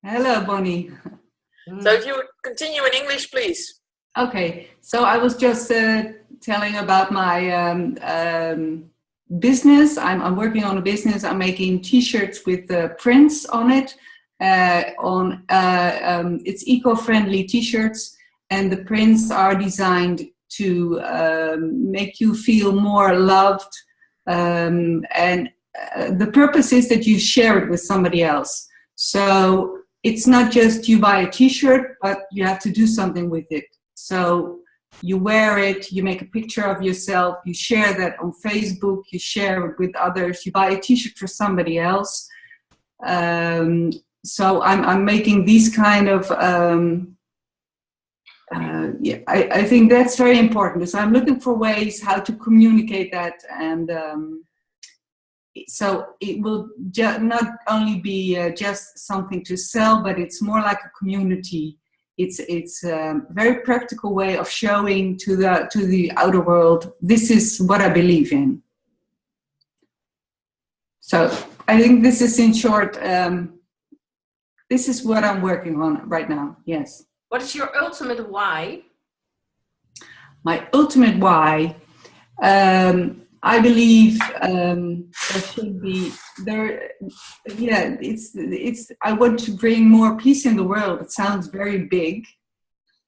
Hello, Bonnie. So if you would continue in English, please. Okay, so I was just telling about my business. I'm working on a business. I'm making T-shirts with prints on it. It's eco-friendly T-shirts, and the prints are designed to make you feel more loved. And the purpose is that you share it with somebody else. So it's not just you buy a T-shirt, but you have to do something with it. So you wear it, you make a picture of yourself, you share that on Facebook, you share it with others, you buy a T-shirt for somebody else. So I'm making these kind of, I think that's very important. So I'm looking for ways how to communicate that, and so it will not only be just something to sell, but it's more like a community. It's a very practical way of showing to the outer world, this is what I believe in. So I think this is, in short, this is what I'm working on right now. Yes. What is your ultimate why? My ultimate why, I believe there should be there. Yeah, it's. I want to bring more peace in the world. It sounds very big,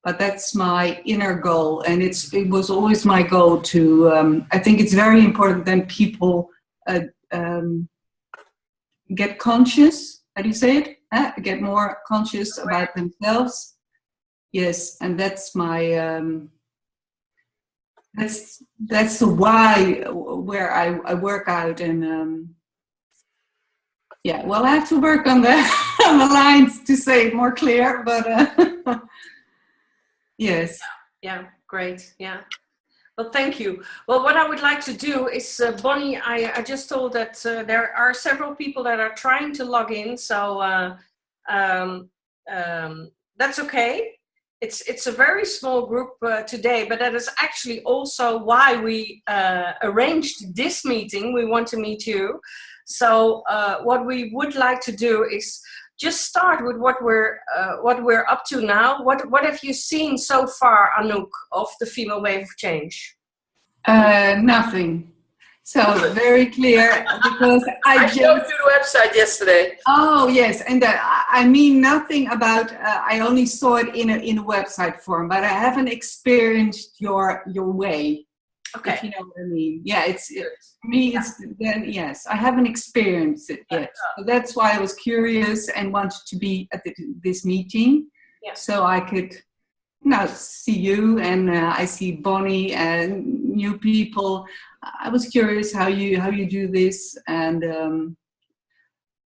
but that's my inner goal, and it was always my goal to. I think it's very important that people get conscious. How do you say it? Get more conscious about themselves. Yes, and that's my. That's the why where I work out, and yeah. Well, I have to work on the on the lines to say it more clear, but yes. Yeah, great. Yeah. Well, thank you. Well, what I would like to do is, Bonnie, I just told that there are several people that are trying to log in, so that's okay. It's a very small group today, but that is actually also why we arranged this meeting. We want to meet you. So what we would like to do is just start with what we're up to now. What have you seen so far, Anouk, of the female wave of change? Nothing. So very clear, because I showed you the website yesterday. Oh yes, and I mean nothing about. I only saw it in a website form, but I haven't experienced your way. Okay. If you know what I mean. Yeah, it's for me. It's then yes, I haven't experienced it yet. So that's why I was curious and wanted to be at this meeting, so I could now see you, and I see Bonnie and new people. I was curious how you do this, and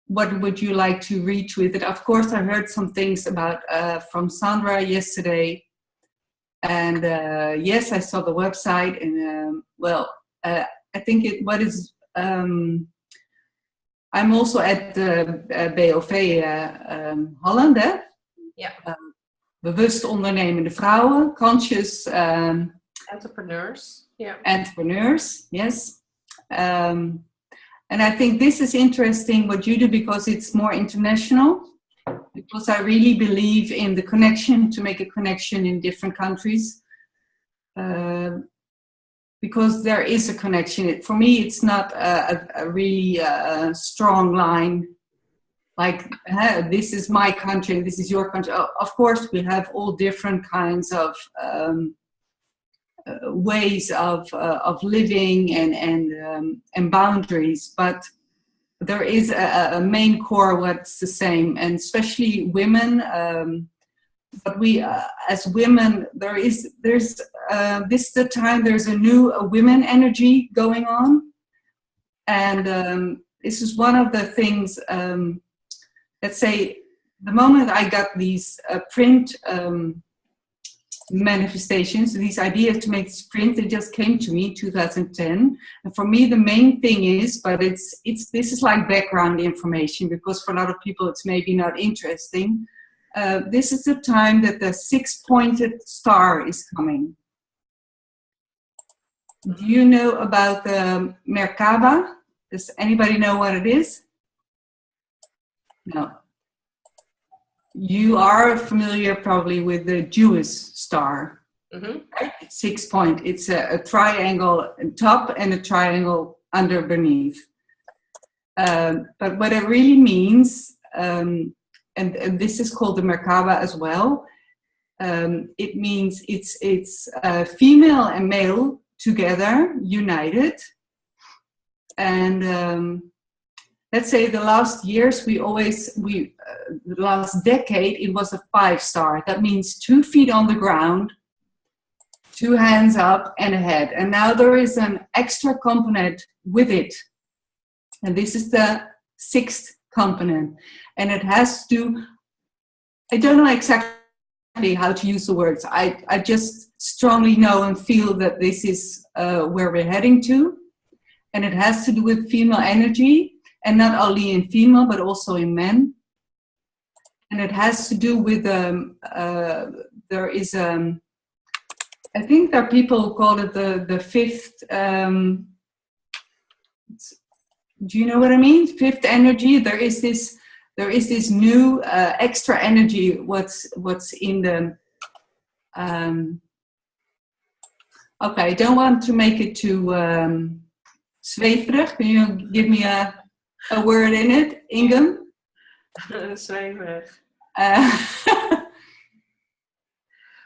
what would you like to reach with it? Of course, I heard some things about from Sandra yesterday, and yes, I saw the website, and I think what is. I'm also at the BOV Holland, hè? Yeah. Bewust ondernemende vrouwen, conscious entrepreneurs. Yeah. Entrepreneurs, yes. And I think this is interesting what you do, because it's more international, because I really believe in the connection, to make a connection in different countries, because there is a connection. For me, it's not a really strong line, like this is my country, this is your country. Of course, we have all different kinds of ways of living and boundaries, but there is a main core what's the same, and especially women. But we as women, there's this is the time there's a new women energy going on, and this is one of the things. Let's say the moment I got these print manifestations, these ideas to make this print, it just came to me in 2010. And for me, the main thing is, but this is like background information, because for a lot of people it's maybe not interesting. This is the time that the 6-pointed star is coming. Do you know about the Merkaba? Does anybody know what it is? No. you are familiar probably with the Jewish star. Mm-hmm. Right? It's 6 point. It's a triangle on top and a triangle under beneath. But what it really means, and this is called the Merkaba as well. It means it's female and male together, united. And let's say the last years, the last decade, it was a 5-star. That means 2 feet on the ground, 2 hands up and a head. And now there is an extra component with it. And this is the 6th component. And it has to, I don't know exactly how to use the words. I just strongly know and feel that this is where we're heading to. And it has to do with female energy, and not only in female, but also in men. And it has to do with, there is, I think there are people who call it the 5th, do you know what I mean? 5th energy. There is this new extra energy. What's in the? Okay, I don't want to make it too zweverig. Can you give me a word in it, Inge? Zweverig.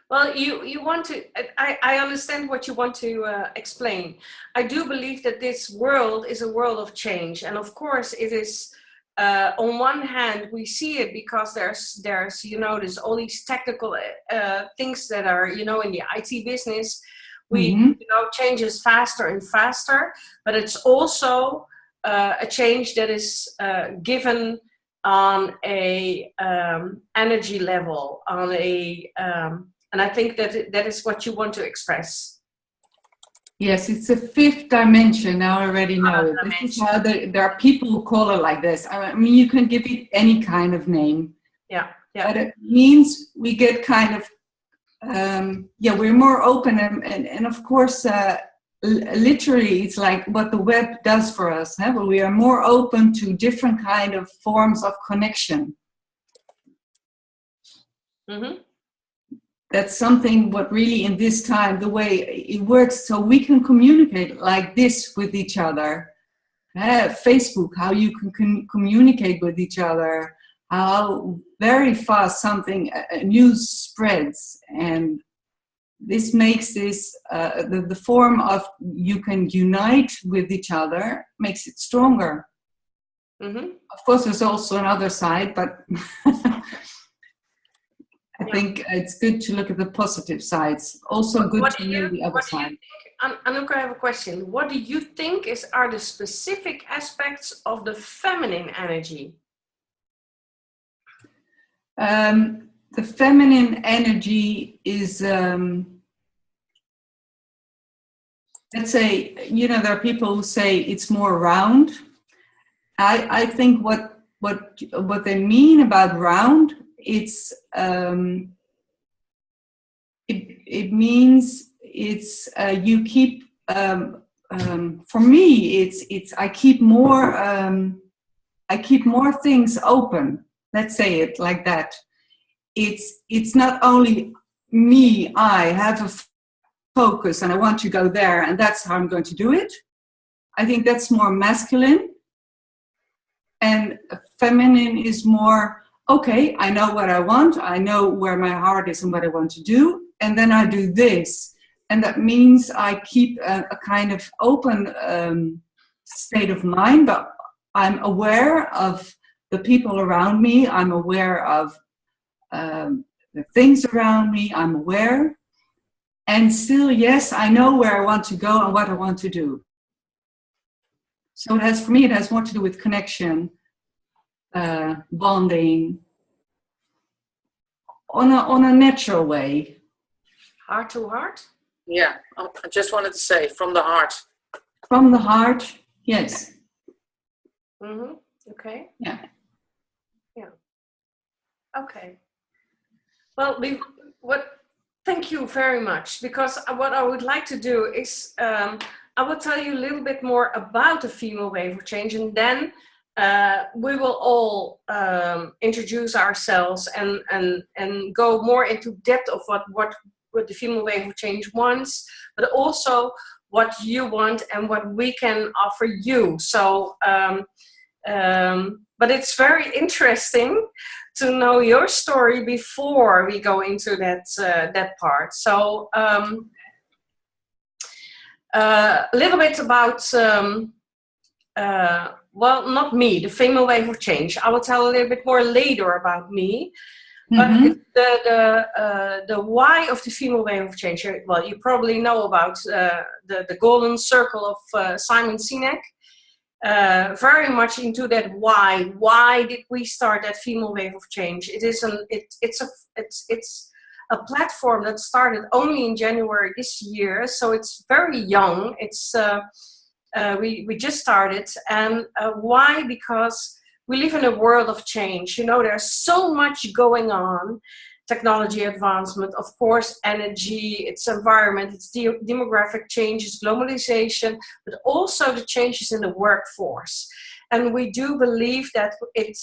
Well, you want to, I understand what you want to explain. I do believe that this world is a world of change. And of course it is, on one hand, we see it because there's there's all these technical things that are, in the IT business, we, changes faster and faster, but it's also a change that is given on a energy level, on a, and I think that is what you want to express. Yes, it's a 5th dimension. Now I already know it. This is how there are people who call it like this. I mean, you can give it any kind of name. Yeah. But it means we get kind of, we're more open. And of course, literally, it's like what the web does for us. Huh? But we are more open to different kind of forms of connection. Mm-hmm. That's something what really in this time, the way it works, so we can communicate like this with each other. Facebook, how you can communicate with each other, how very fast something, news spreads. And this makes this, the form of you can unite with each other, makes it stronger. Mm-hmm. Of course, there's also another side, but I think it's good to look at the positive sides. Also good to know the other side. Anouk, I have a question. What do you think are the specific aspects of the feminine energy? The feminine energy is, let's say, there are people who say it's more round. I think what they mean about round, it's it means it's you keep for me it's I keep more things open. Let's say it like that. It's not only me. I have a focus and I want to go there, and that's how I'm going to do it. I think that's more masculine, and feminine is more, okay, I know what I want, I know where my heart is and what I want to do, and then I do this. And that means I keep a kind of open state of mind, but I'm aware of the people around me, I'm aware of the things around me, I'm aware. And still, yes, I know where I want to go and what I want to do. So for me, it has more to do with connection, bonding, on a natural way. Heart to heart? Yeah, I just wanted to say, from the heart. From the heart, yes. Mm-hmm. Okay. Yeah. Yeah. Okay. Well, thank you very much, because what I would like to do is I will tell you a little bit more about the female wave of change, and then we will all introduce ourselves and go more into depth of what the female wave of change wants, but also what you want and what we can offer you. So, but it's very interesting to know your story before we go into that part. So, a little bit about, well, not me, the female wave of change. I will tell a little bit more later about me. But it's the why of the female wave of change. Well, you probably know about the golden circle of Simon Sinek. Very much into that why. Why did we start that female wave of change? It's a platform that started only in January this year, so it's very young. It's we just started, and why? Because we live in a world of change. You know, there's so much going on. Technology advancement, of course, energy, its environment, its demographic changes, globalization, but also the changes in the workforce. And we do believe that it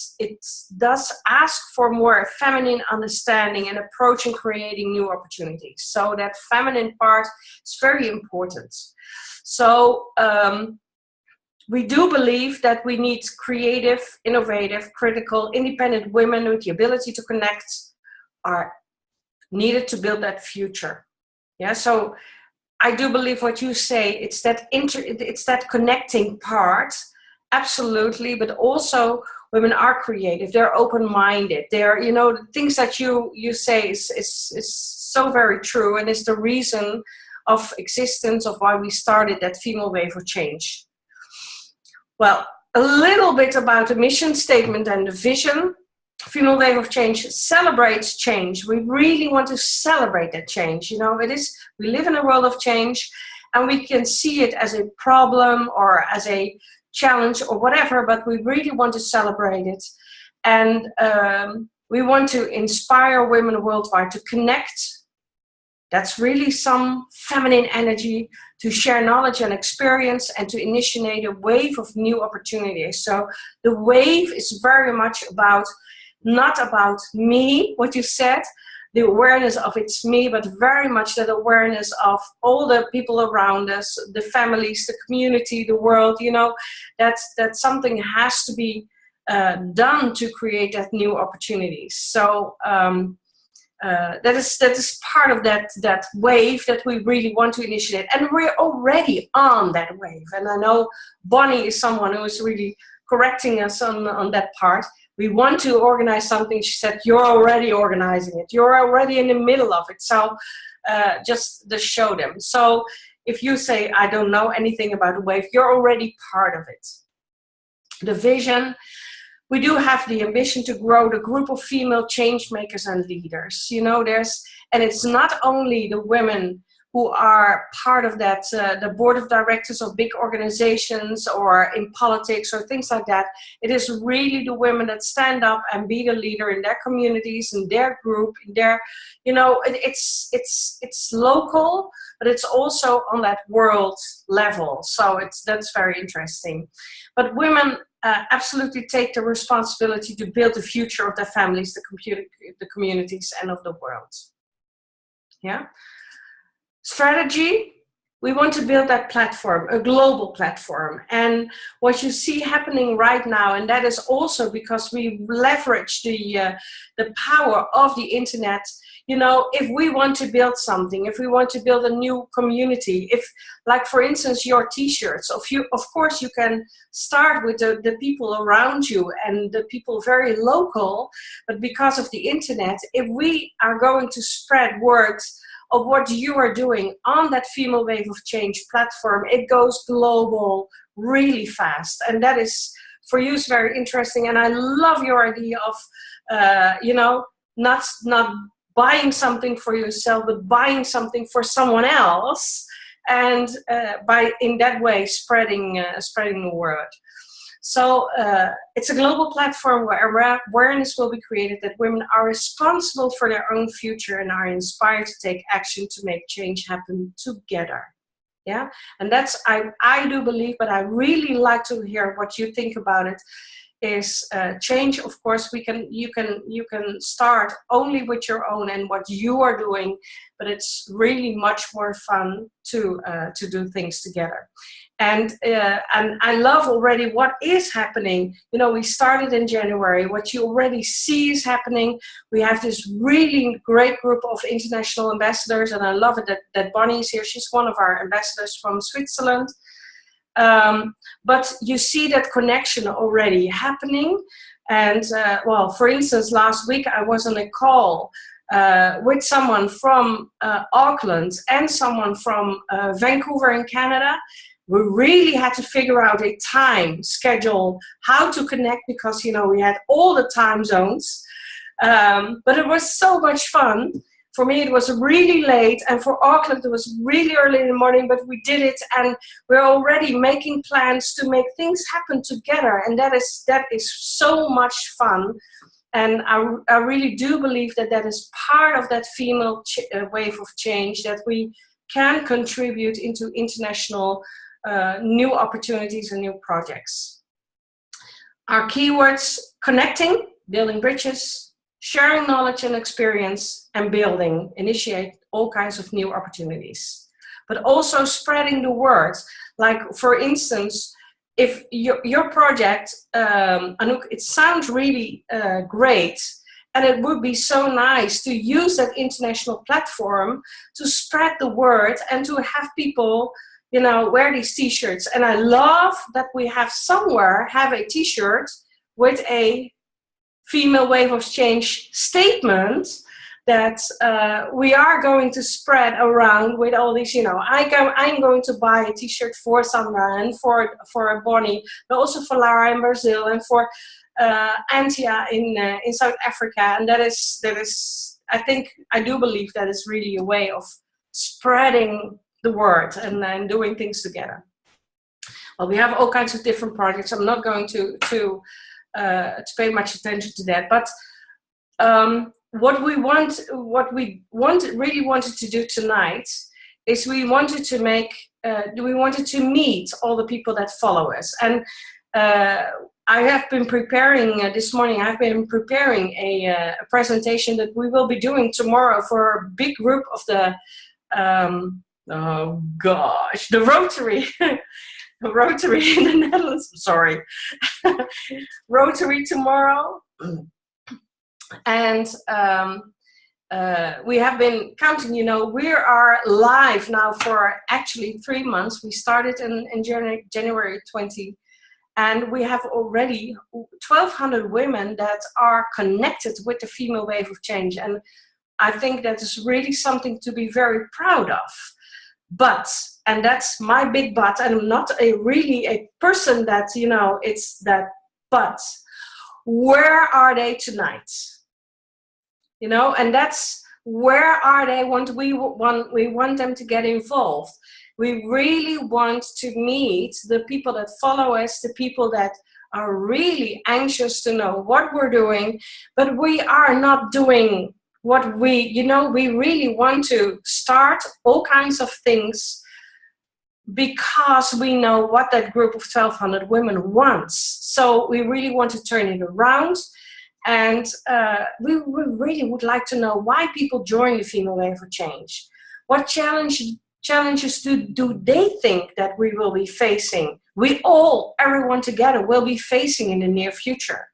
does ask for more feminine understanding and approach in creating new opportunities. So that feminine part is very important. So we do believe that we need creative, innovative, critical, independent women with the ability to connect are needed to build that future. Yeah, so I do believe what you say, it's that connecting part, absolutely, but also women are creative, they're open-minded, they're, you know, the things that you say is so very true, and is the reason of existence of why we started that female wave of change. Well, a little bit about the mission statement and the vision. Female wave of change celebrates change. We really want to celebrate that change. You know, we live in a world of change, and we can see it as a problem or as a challenge or whatever, but we really want to celebrate it. And we want to inspire women worldwide to connect. That's really some feminine energy, to share knowledge and experience, and to initiate a wave of new opportunities. So the wave is very much about, not about me, what you said, the awareness of it's me, but very much that awareness of all the people around us, the families, the community, the world, you know, that something has to be done to create that new opportunities. So that is part of that wave that we really want to initiate, and we're already on that wave. And I know Bonnie is someone who is really correcting us on that part. We want to organize something. She said, you're already organizing it. You're already in the middle of it. So just to show them. So if you say, I don't know anything about the wave, you're already part of it. The vision. We do have the ambition to grow the group of female change makers and leaders. You know, and it's not only the women who are part of that, the board of directors of big organizations or in politics or things like that. It is really the women that stand up and be the leader in their communities, in their group, in their, you know, it's local, but it's also on that world level. So that's very interesting. But women absolutely take the responsibility to build the future of their families, the communities, and of the world. Yeah. Strategy, we want to build that platform, a global platform. And what you see happening right now, and that is also because we leverage the power of the internet. You know, if we want to build something, if we want to build a new community, if, like for instance, your t-shirts, of course you can start with the people around you and the people very local, but because of the internet, if we are going to spread words of what you are doing on that female wave of change platform, it goes global really fast. And that is, for you, is very interesting. And I love your idea of, you know, not buying something for yourself, but buying something for someone else. And by, in that way, spreading the word. So it's a global platform where awareness will be created that women are responsible for their own future and are inspired to take action to make change happen together. Yeah, and that's, I do believe, but I really like to hear what you think about it. is change. Of course, you can start only with your own and what you are doing, but it's really much more fun to do things together. And I love already what is happening. You know, we started in January. What you already see is happening. We have this really great group of international ambassadors, and I love it that Bonnie is here. She's one of our ambassadors from Switzerland. But you see that connection already happening. And well, for instance, last week I was on a call with someone from Auckland and someone from Vancouver in Canada. We really had to figure out a time schedule, how to connect, because, you know, we had all the time zones. But it was so much fun. For me, it was really late, and for Auckland, it was really early in the morning, but we did it, and we're already making plans to make things happen together, and that is so much fun. And I really do believe that is part of that female wave of change, that we can contribute into international new opportunities and new projects. Our keywords: connecting, building bridges, sharing knowledge and experience, and building, initiate all kinds of new opportunities. But also spreading the word. Like, for instance, if your project, Anouk, it sounds really great, and it would be so nice to use that international platform to spread the word and to have people, you know, wear these t-shirts. And I love that we have a t-shirt with a female wave of change statement that we are going to spread around with all these, you know, I'm going to buy a t-shirt for Sandra and for Bonnie, but also for Lara in Brazil and for Antia in South Africa. And that is, I do believe that is really a way of spreading the word and doing things together. Well, we have all kinds of different projects. I'm not going to pay much attention to that, but what we really wanted to do tonight is we wanted to meet all the people that follow us. And I have been preparing this morning. I've been preparing a presentation that we will be doing tomorrow for a big group of the the Rotary. The Rotary in the Netherlands, sorry. Rotary tomorrow. And we have been counting, you know, we are live now for actually 3 months. We started in January 20, and we have already 1,200 women that are connected with the female wave of change. And I think that is really something to be very proud of. But, and that's my big but, and I'm not really a person that, you know, it's that, but where are they tonight? You know, and that's, where are they? We want them to get involved. We really want to meet the people that follow us, the people that are really anxious to know what we're doing, but we are not doing what we really want to start all kinds of things because we know what that group of 1,200 women wants. So we really want to turn it around. And we really would like to know why people join the Female Wave of Change. What challenges do they think that we will be facing? Everyone together, will be facing in the near future.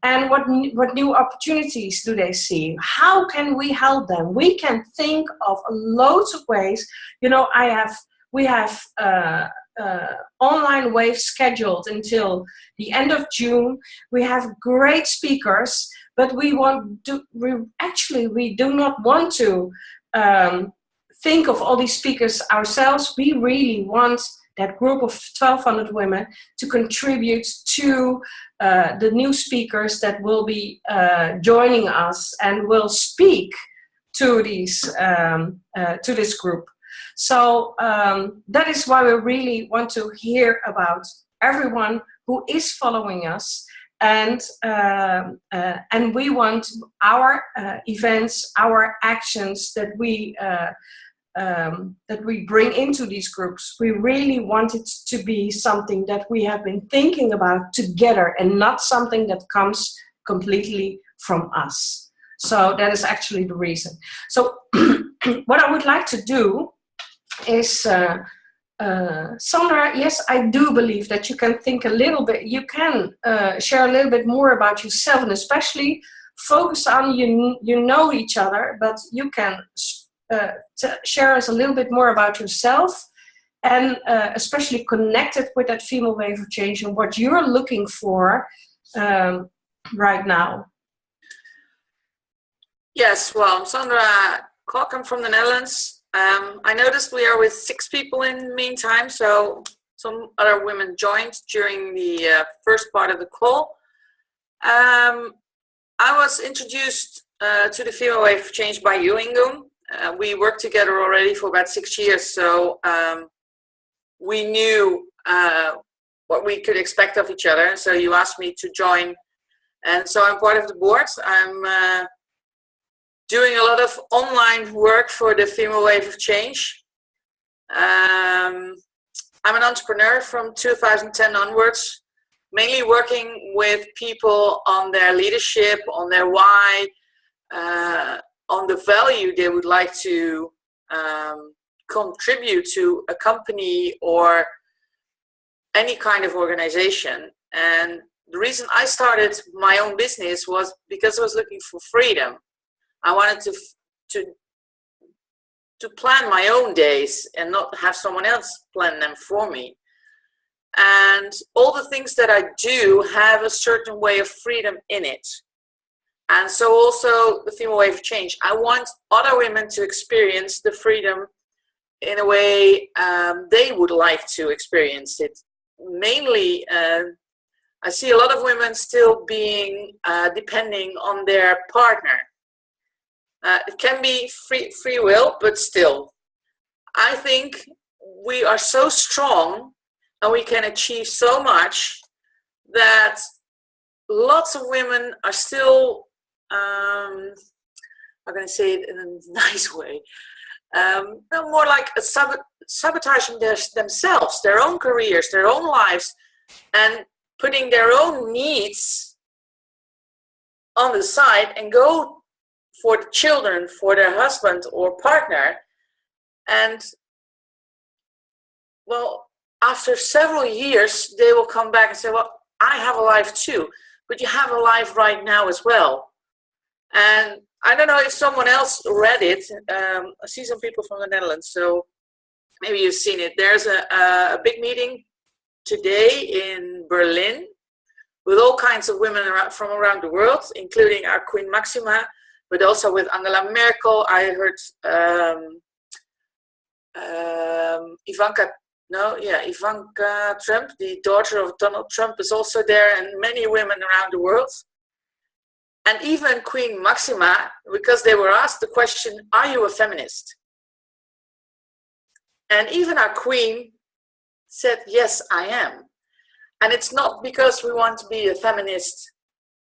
And what new opportunities do they see? How can we help them? We can think of loads of ways. You know, we have online waves scheduled until the end of June. We have great speakers, but we do not want to think of all these speakers ourselves. We really want that group of 1,200 women to contribute to the new speakers that will be joining us and will speak to this group. So that is why we really want to hear about everyone who is following us, and we want our events, our actions that we that we bring into these groups, we really want it to be something that we have been thinking about together and not something that comes completely from us. So that is actually the reason. So what I would like to do is, Sandra, yes, I do believe that you can think a little bit, you can share a little bit more about yourself, and especially focus on you know each other, but you can share us a little bit more about yourself, and especially connected with that female wave of change and what you're looking for right now. Yes, well, I'm Sandra Kok, I'm from the Netherlands. I noticed we are with 6 people in the meantime, so some other women joined during the first part of the call. I was introduced to the female wave of change by you, Ingun. We worked together already for about 6 years, so we knew what we could expect of each other. So you asked me to join, and so I'm part of the board. I'm doing a lot of online work for the female wave of change. I'm an entrepreneur from 2010 onwards, mainly working with people on their leadership, on their why, on the value they would like to contribute to a company or any kind of organization. And the reason I started my own business was because I was looking for freedom. I wanted to plan my own days and not have someone else plan them for me. And all the things that I do have a certain way of freedom in it. And so also the female wave of change. I want other women to experience the freedom in a way they would like to experience it. Mainly, I see a lot of women still being depending on their partner. It can be free will, but still. I think we are so strong and we can achieve so much that lots of women are still, I'm going to say it in a nice way, more like sabotaging themselves, their own careers, their own lives, and putting their own needs on the side and go for the children, for their husband or partner. And well, after several years, they will come back and say, well, I have a life too, but you have a life right now as well. And I don't know if someone else read it. I see some people from the Netherlands, so maybe you've seen it. There's a big meeting today in Berlin with all kinds of women from around the world, including our Queen Maxima, but also with Angela Merkel. I heard Ivanka Trump, the daughter of Donald Trump, is also there, and many women around the world. And even Queen Maxima, because they were asked the question, are you a feminist? And even our queen said, yes, I am. And it's not because we want to be a feminist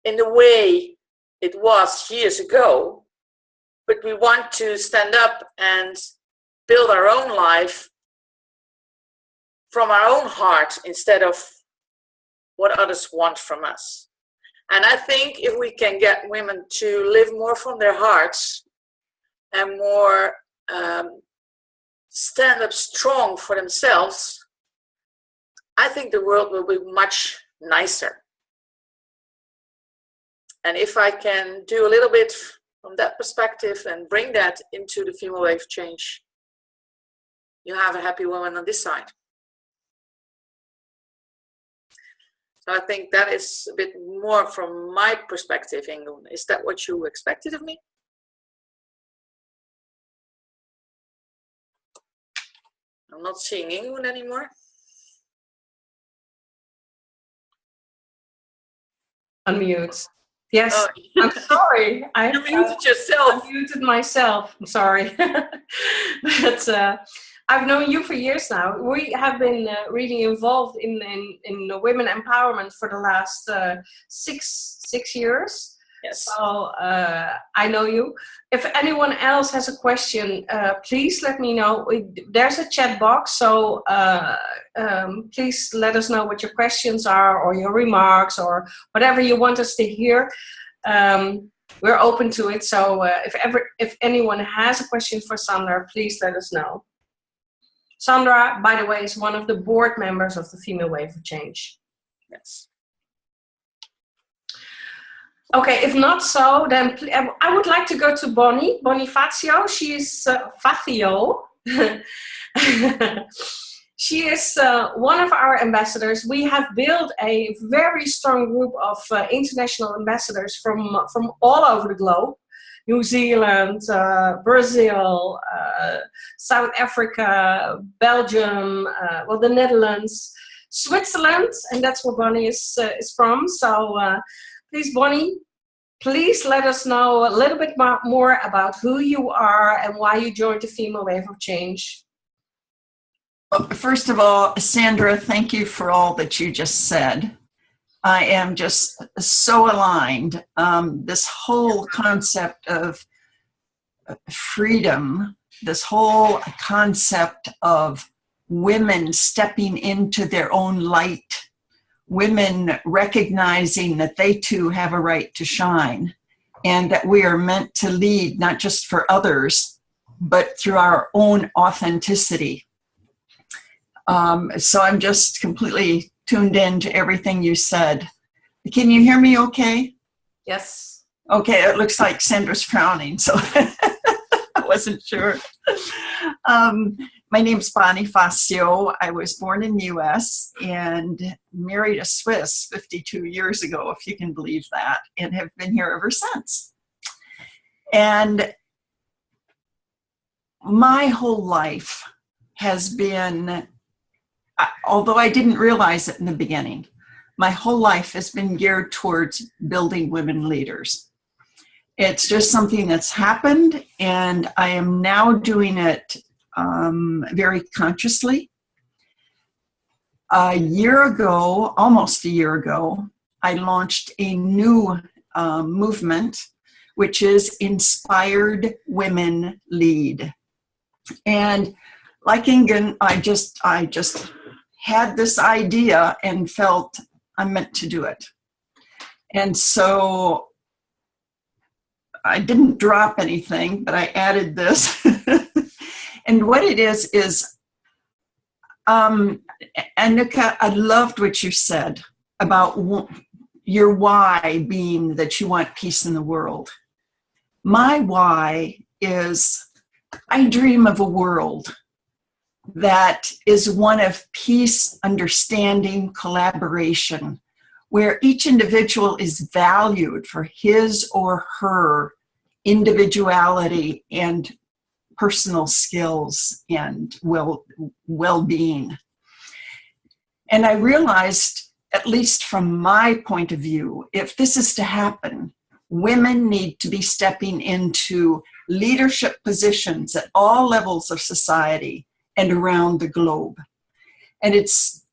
in the way it was years ago, but we want to stand up and build our own life from our own heart instead of what others want from us. And I think if we can get women to live more from their hearts and more stand up strong for themselves, I think the world will be much nicer. And if I can do a little bit from that perspective and bring that into the female wave change, you have a happy woman on this side. So I think that is a bit more from my perspective, Ingun. Is that what you expected of me? I'm not seeing Ingun anymore. Unmute. Yes, Oh. I'm sorry. You muted yourself. I muted myself. I'm sorry. But I've known you for years now. We have been really involved in women empowerment for the last six years. Yes. So I know you. If anyone else has a question, please let me know. There's a chat box, so please let us know what your questions are, or your remarks, or whatever you want us to hear. We're open to it. So if anyone has a question for Sandra, please let us know. Sandra, by the way, is one of the board members of the Female Wave of Change. Yes. Okay, if not so, then I would like to go to Bonnie Fazio. She is Fazio. She is one of our ambassadors. We have built a very strong group of international ambassadors from all over the globe. New Zealand, Brazil, South Africa, Belgium, well, the Netherlands, Switzerland, and that's where Bonnie is from. So please, Bonnie, please let us know a little bit more about who you are and why you joined the Female Wave of Change. Well, first of all, Sandra, thank you for all that you just said. I am just so aligned. This whole concept of freedom, this whole concept of women stepping into their own light, women recognizing that they too have a right to shine, and that we are meant to lead not just for others, but through our own authenticity. So I'm just completely tuned in to everything you said. Can you hear me okay? Yes. Okay, it looks like Sandra's frowning, so I wasn't sure. My name's Bonnie Fazio. I was born in the U.S. and married a Swiss 52 years ago, if you can believe that, and have been here ever since. And my whole life has been, although I didn't realize it in the beginning, my whole life has been geared towards building women leaders. It's just something that's happened, and I am now doing it very consciously. A year ago, almost a year ago, I launched a new movement, which is Inspired Women Lead. And like Ingen, I just had this idea and felt I'm meant to do it. And so I didn't drop anything, but I added this. And what it is Annika, I loved what you said about your why being that you want peace in the world. My why is I dream of a world that is one of peace, understanding, collaboration, where each individual is valued for his or her individuality and personal skills and well-being. And I realized, at least from my point of view, if this is to happen, women need to be stepping into leadership positions at all levels of society and around the globe. And it's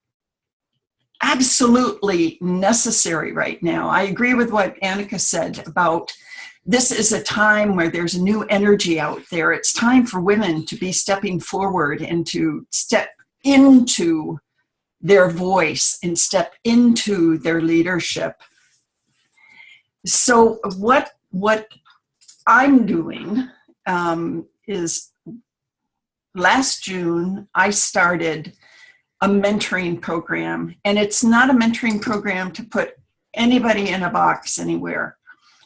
absolutely necessary right now. I agree with what Annika said about this is a time where there's a new energy out there. It's time for women to be stepping forward and to step into their voice and step into their leadership. So what I'm doing is last June, I started a mentoring program, and it's not a mentoring program to put anybody in a box anywhere.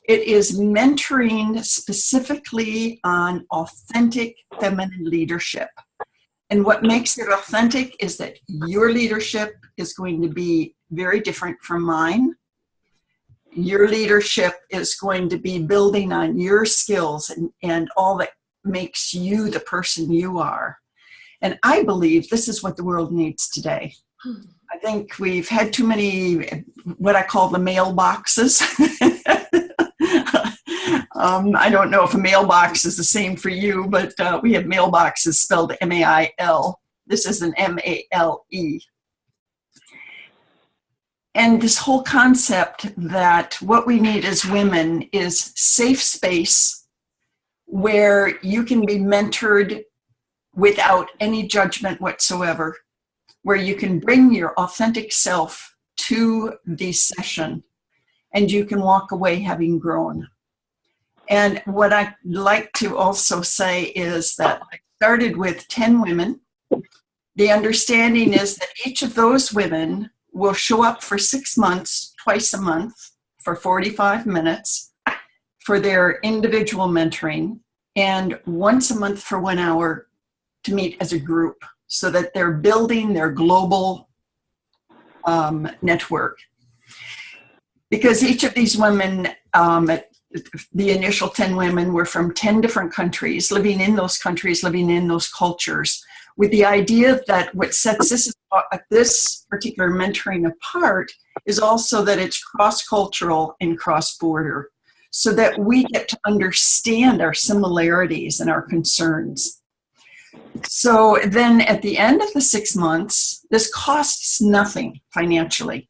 It is mentoring specifically on authentic feminine leadership. And what makes it authentic is that your leadership is going to be very different from mine. Your leadership is going to be building on your skills and all that makes you the person you are. And I believe this is what the world needs today. I think we've had too many, what I call the mailboxes. I don't know if a mailbox is the same for you, but we have mailboxes spelled M-A-I-L. This is an M-A-L-E. And this whole concept that what we need as women is safe space where you can be mentored without any judgment whatsoever, where you can bring your authentic self to the session and you can walk away having grown. And what I'd like to also say is that I started with 10 women. The understanding is that each of those women will show up for 6 months, twice a month, for 45 minutes for their individual mentoring, and once a month for 1 hour to meet as a group so that they're building their global network. Because each of these women, the initial 10 women were from 10 different countries, living in those countries, living in those cultures, with the idea that what sets this particular mentoring apart is also that it's cross-cultural and cross-border, so that we get to understand our similarities and our concerns. So then at the end of the 6 months, this costs nothing financially.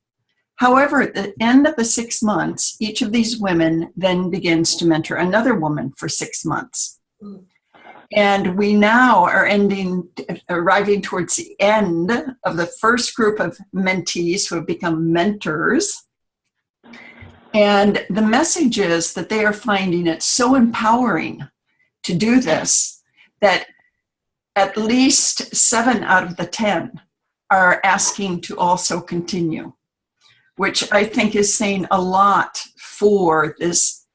However, at the end of the 6 months, each of these women then begins to mentor another woman for 6 months. And we now are arriving towards the end of the first group of mentees who have become mentors. And the message is that they are finding it so empowering to do this that at least 7 out of the 10 are asking to also continue, which I think is saying a lot for this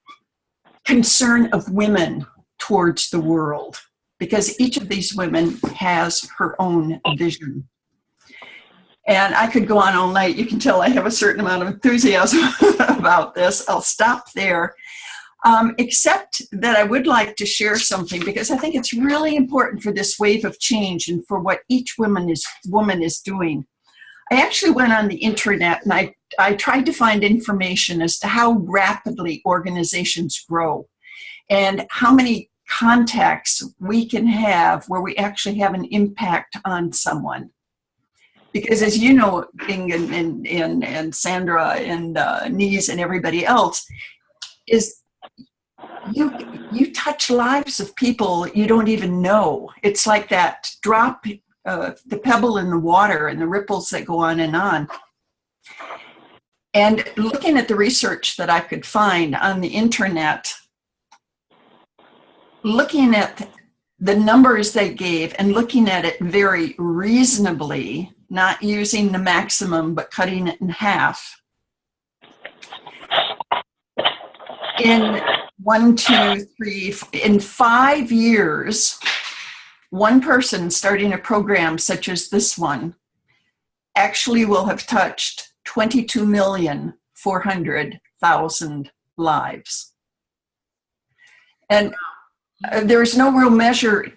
concern of women towards the world, because each of these women has her own vision. And I could go on all night. You can tell I have a certain amount of enthusiasm about this. I'll stop there, except that I would like to share something, because I think it's really important for this wave of change and for what each woman is doing. I actually went on the internet and I tried to find information as to how rapidly organizations grow and how many contacts we can have where we actually have an impact on someone. Because as you know, Bing and Sandra and Nise and everybody else, is you touch lives of people you don't even know. It's like that drop, the pebble in the water and the ripples that go on. And looking at the research that I could find on the internet, looking at the numbers they gave and looking at it very reasonably, not using the maximum, but cutting it in half. In 5 years, one person starting a program such as this one actually will have touched 22,400,000 lives. And there's no real measure,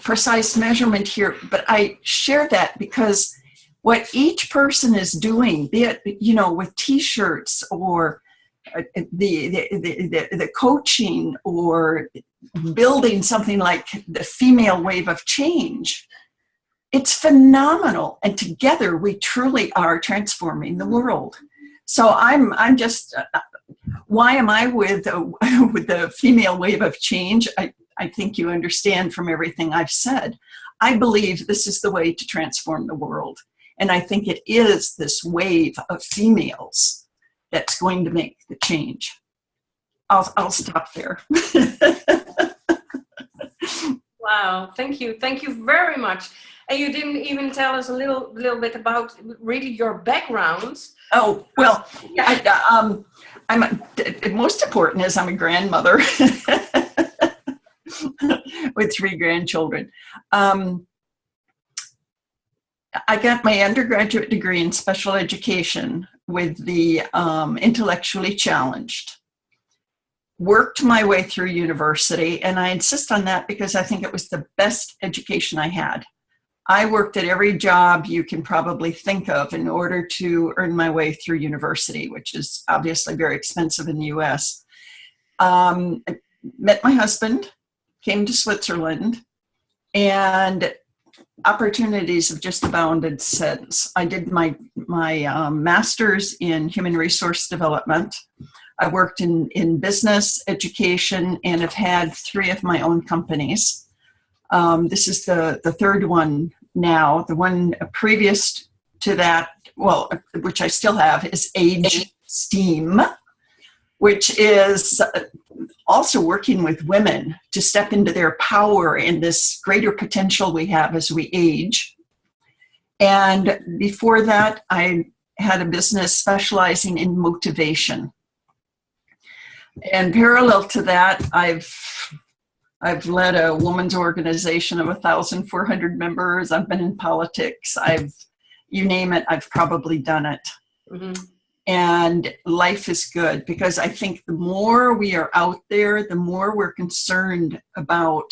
precise measurement here, but I share that because what each person is doing, be it, with T-shirts or the coaching or building something like the female wave of change, it's phenomenal. And together we truly are transforming the world. So I'm just, why am I with the female wave of change? I think you understand from everything I've said. I believe this is the way to transform the world. And I think it is this wave of females that's going to make the change. I'll stop there. Wow, thank you very much. And you didn't even tell us a little bit about really your background. Oh well, yeah. Most important is I'm a grandmother with 3 grandchildren. I got my undergraduate degree in special education with the intellectually challenged. Worked my way through university, and I insist on that because I think it was the best education I had. I worked at every job you can probably think of in order to earn my way through university, which is obviously very expensive in the US. I met my husband, came to Switzerland, and opportunities have just abounded since. I did my master's in human resource development. I worked in business, education, and have had 3 of my own companies. This is the third one now. The one previous to that, well, which I still have, is Age STEAM, which is also working with women to step into their power and this greater potential we have as we age. And before that, I had a business specializing in motivation. And parallel to that, I've led a women's organization of 1,400 members. I've been in politics. You name it, I've probably done it. Mm-hmm. And life is good, because I think the more we are out there, the more we're concerned about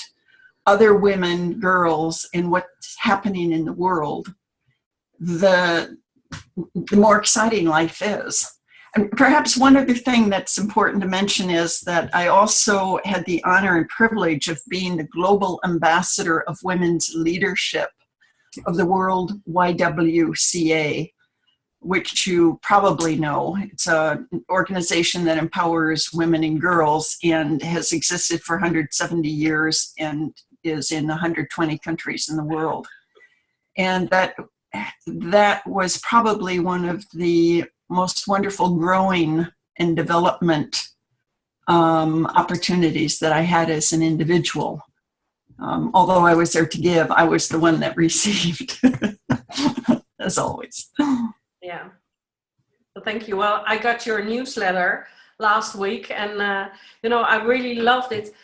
other women, girls, and what's happening in the world, the more exciting life is. And perhaps one other thing that's important to mention is that I also had the honor and privilege of being the global ambassador of women's leadership of the World FWoC, which you probably know. It's an organization that empowers women and girls and has existed for 170 years and is in 120 countries in the world. And that was probably one of the most wonderful growing and development opportunities that I had as an individual. Although I was there to give, I was the one that received, as always. Yeah. Well, thank you. Well, I got your newsletter last week, and I really loved it.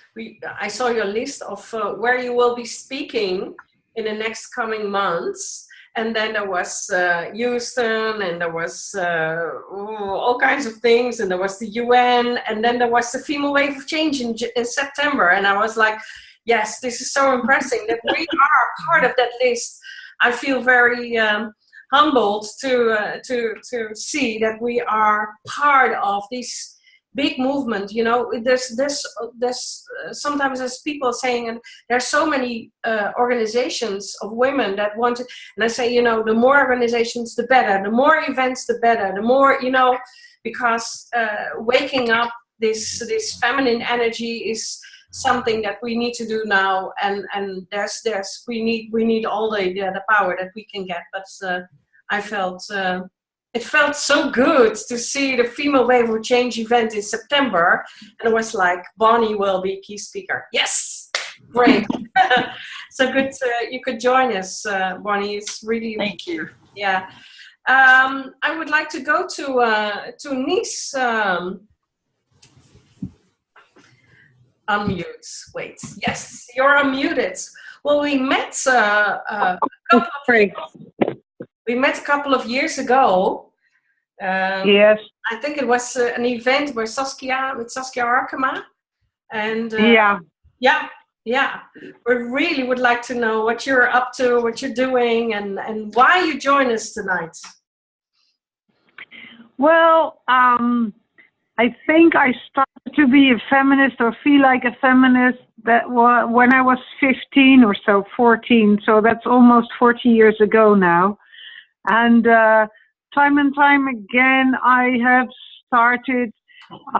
I saw your list of where you will be speaking in the next coming months. And then there was Houston, and there was all kinds of things, and there was the UN, and then there was the Female Wave of Change in September. And I was like, yes, this is so impressive that we are part of that list. I feel very humbled to see that we are part of this big movement. There's sometimes as people saying, and there's so many organizations of women that want to, and I say, the more organizations the better, the more events the better, the more, because waking up this feminine energy is something that we need to do now, and we need all the power that we can get. But I felt it felt so good to see the Female Wave of Change event in September, and it was like, Bonnie will be key speaker. Yes, great. So good you could join us, Bonnie. It's really, thank you. Yeah. I would like to go to Nice. Unmute. Wait. Yes, you're unmuted. Well, we met a couple of years ago. Yes. I think it was an event with Saskia Arkema, and yeah. We really would like to know what you're up to, what you're doing, and why you join us tonight. Well, I think I started to be a feminist or feel like a feminist when I was 15 or so, 14. So that's almost 40 years ago now. And time and time again, I have started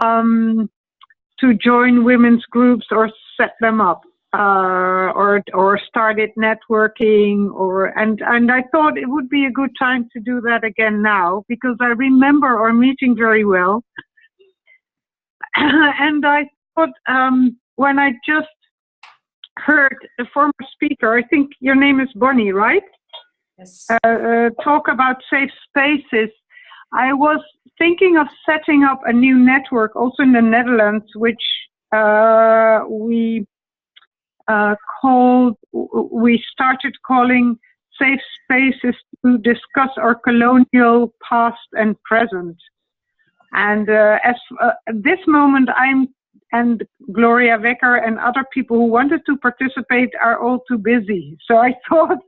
to join women's groups or set them up, or started networking, and I thought it would be a good time to do that again now, because I remember our meeting very well. And I thought, when I just heard the former speaker, I think your name is Bonnie, right? Yes. Talk about safe spaces, I was thinking of setting up a new network also in the Netherlands, which we started calling Safe Spaces to discuss our colonial past and present. And at this moment, and Gloria Wecker and other people who wanted to participate are all too busy. So I thought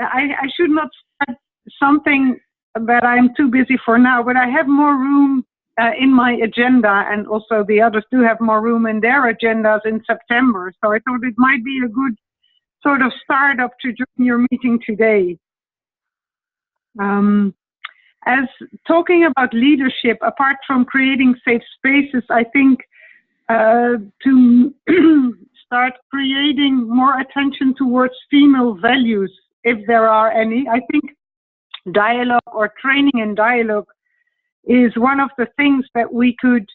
I should not start something that I'm too busy for now, but I have more room in my agenda, and also the others do have more room in their agendas in September. So I thought it might be a good sort of startup to join your meeting today. As talking about leadership, apart from creating safe spaces, I think to start creating more attention towards female values, if there are any. I think dialogue or training in dialogue is one of the things that we could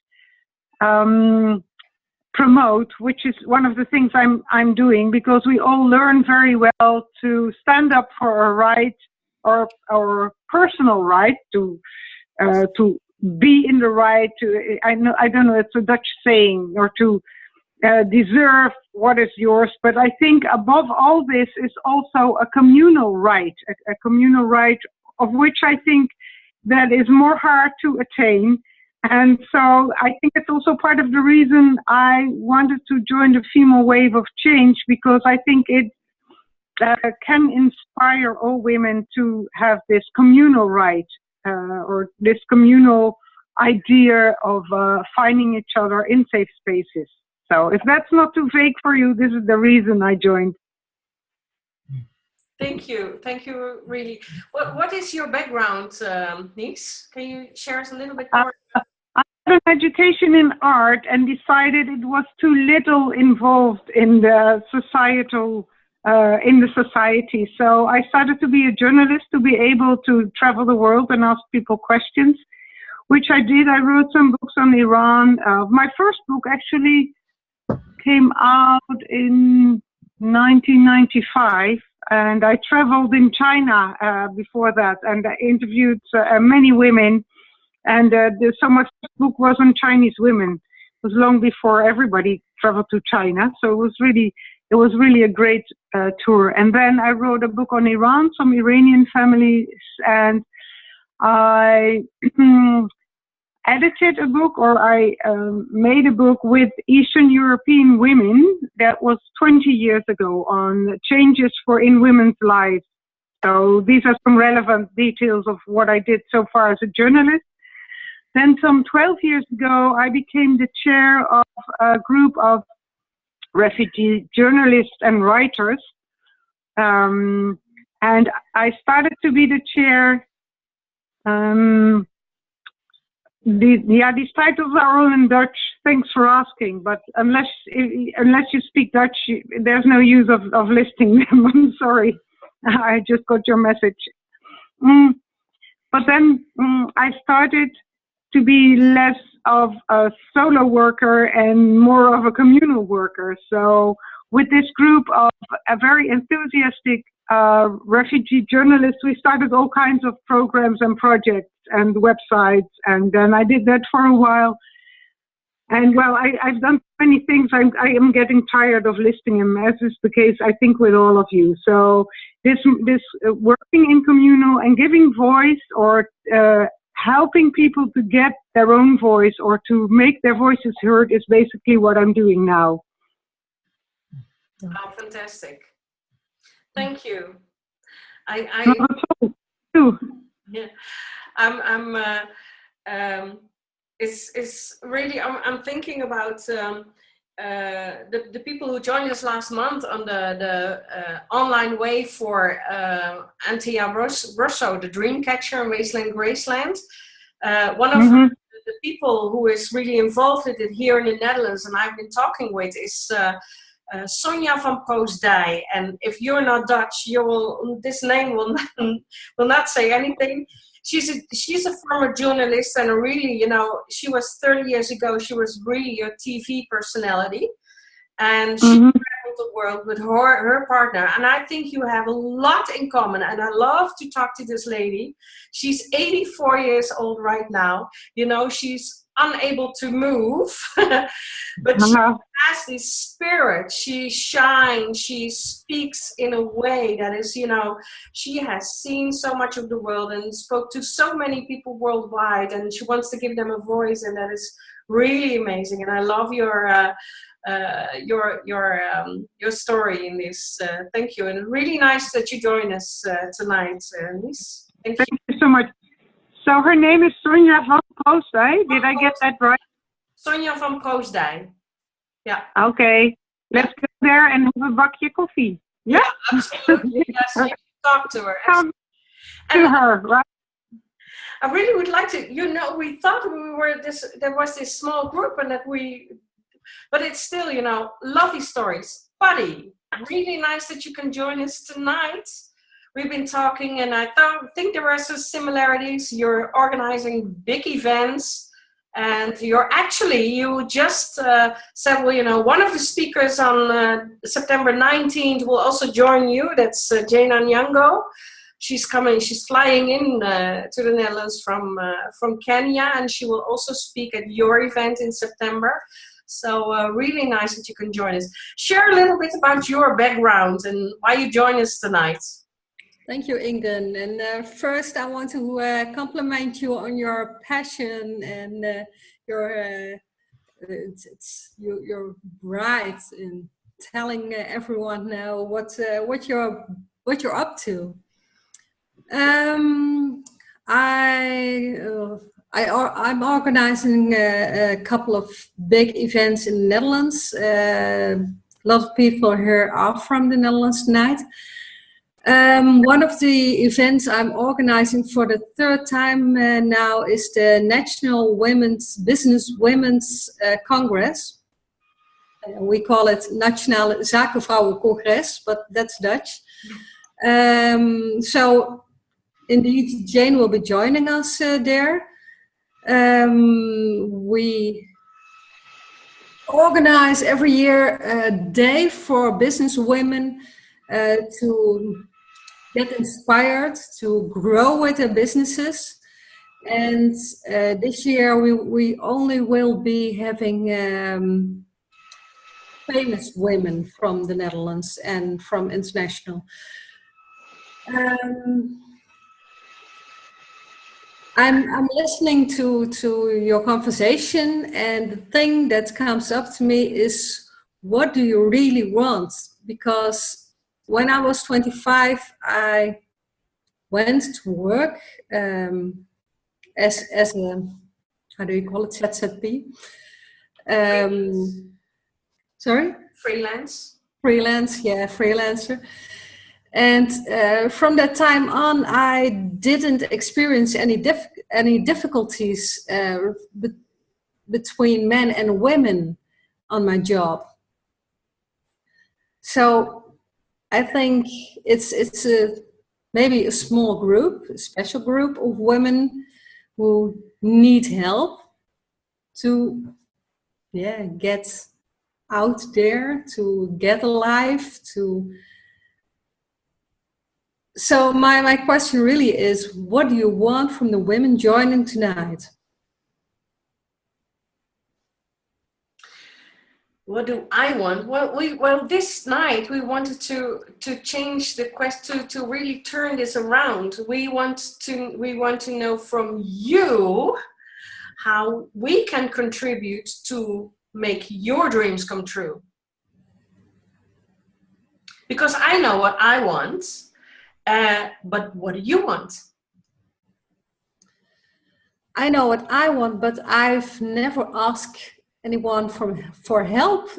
promote, which is one of the things I'm doing, because we all learn very well to stand up for a right, or our personal right to be in the right to, I don't know, it's a Dutch saying, or to deserve what is yours. But I think above all this is also a communal right, a communal right of which I think that is more hard to attain. And so I think it's also part of the reason I wanted to join the female wave of change, because I think it can inspire all women to have this communal right, or this communal idea of finding each other in safe spaces. So if that's not too vague for you, this is the reason I joined. Thank you, really. What is your background, Nies? Can you share us a little bit more? I had an education in art and decided it was too little involved in the societal, in the society. So I started to be a journalist, to be able to travel the world and ask people questions, which I did. I wrote some books on Iran. My first book actually came out in 1995, and I traveled in China before that, and I interviewed many women. And so my first book was on Chinese women. It was long before everybody traveled to China, so it was really a great tour. And then I wrote a book on Iran, some Iranian families, and I edited a book, or I made a book with Eastern European women that was 20 years ago on changes in women's lives. So these are some relevant details of what I did so far as a journalist. Then some 12 years ago, I became the chair of a group of refugee journalists and writers. And I started to be the chair. These titles are all in Dutch. Thanks for asking. But unless you speak Dutch, there's no use of listing them. I'm sorry. I just got your message. But then I started to be less of a solo worker and more of a communal worker. So with this group of a very enthusiastic refugee journalists, we started all kinds of programs and projects and websites, and then I did that for a while. And well, I've done many things. I am getting tired of listing them, as is the case, I think, with all of you. So this working in communal and giving voice, or helping people to get their own voice or to make their voices heard, is basically what I'm doing now. Oh, fantastic. Thank you. Yeah, it's really, I'm thinking about the people who joined us last month on the online wave for Antia Rosso, the Dreamcatcher in Wasteland Graceland. One of the people who is really involved with it here in the Netherlands, and I've been talking with, is Sonja van Poosdij. And if you're not Dutch, this name will not say anything. She's a former journalist, and really, she was 30 years ago, she was really a TV personality, and she traveled the world with her partner. And I think you have a lot in common, and I love to talk to this lady. She's 84 years old right now. She's unable to move, but she has this spirit. She shines, she speaks in a way that is, she has seen so much of the world and spoke to so many people worldwide, and she wants to give them a voice, and that is really amazing. And I love your story in this. Thank you, and really nice that you joined us tonight, Nies. Thank you so much. So her name is Sonja van Poosdij. Did I get that right? Sonja van Poosdij. Yeah. Okay. Let's go there and have a bakje koffie. Yeah, absolutely. Yes, you should talk to her. Come to her, right? I really would like to. We thought there was this small group, and but it's still, lovely stories. Buddy, really nice that you can join us tonight. We've been talking, and I think there are some similarities. You're organizing big events, and you just said, well, one of the speakers on September 19th will also join you. That's Jane Anyango. She's flying in to the Netherlands from Kenya, and she will also speak at your event in September. So really nice that you can join us. Share a little bit about your background and why you join us tonight. Thank you, Ingun. And first, I want to compliment you on your passion and you're bright in telling everyone now what you're up to. I'm organizing a couple of big events in the Netherlands. A lot of people here are from the Netherlands tonight. One of the events I'm organizing for the third time now is the National Business Women's Congress. We call it Nationale Zakenvrouwencongres, but that's Dutch. So indeed, Jane will be joining us there. We organize every year a day for business women to get inspired to grow with their businesses. And this year we only will be having famous women from the Netherlands and from international. I'm listening to your conversation, and the thing that comes up to me is, what do you really want? Because when I was 25, I went to work as a, how do you call it, ZZP? Sorry? Freelance, yeah, freelancer. And from that time on, I didn't experience any difficulties between men and women on my job. So I think it's maybe a small group, a special group of women who need help to get out there, to get alive, to... So my question really is, what do you want from the women joining tonight? What do I want? Well, this night we wanted to change the question, to really turn this around. We want to know from you how we can contribute to make your dreams come true. Because I know what I want. But what do you want? I know what I want, but I've never asked anyone for help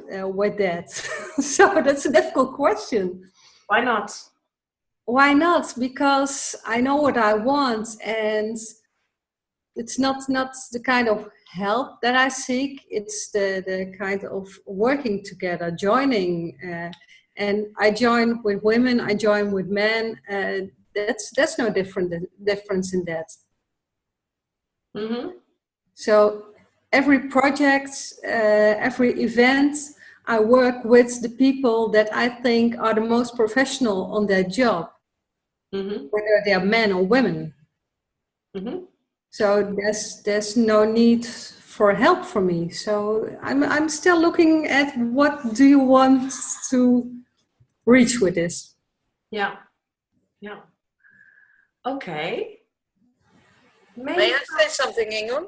with that. So that's a difficult question. Why not? Why not? Because I know what I want, and it's not the kind of help that I seek. It's the kind of working together, joining. And I join with women, I join with men. That's no difference in that. Mm-hmm. So every project, every event, I work with the people that I think are the most professional on their job, whether they are men or women. Mm-hmm. So there's no need for help from me. So I'm still looking at what do you want to reach with this. Yeah. Okay. May I say something, Ingun?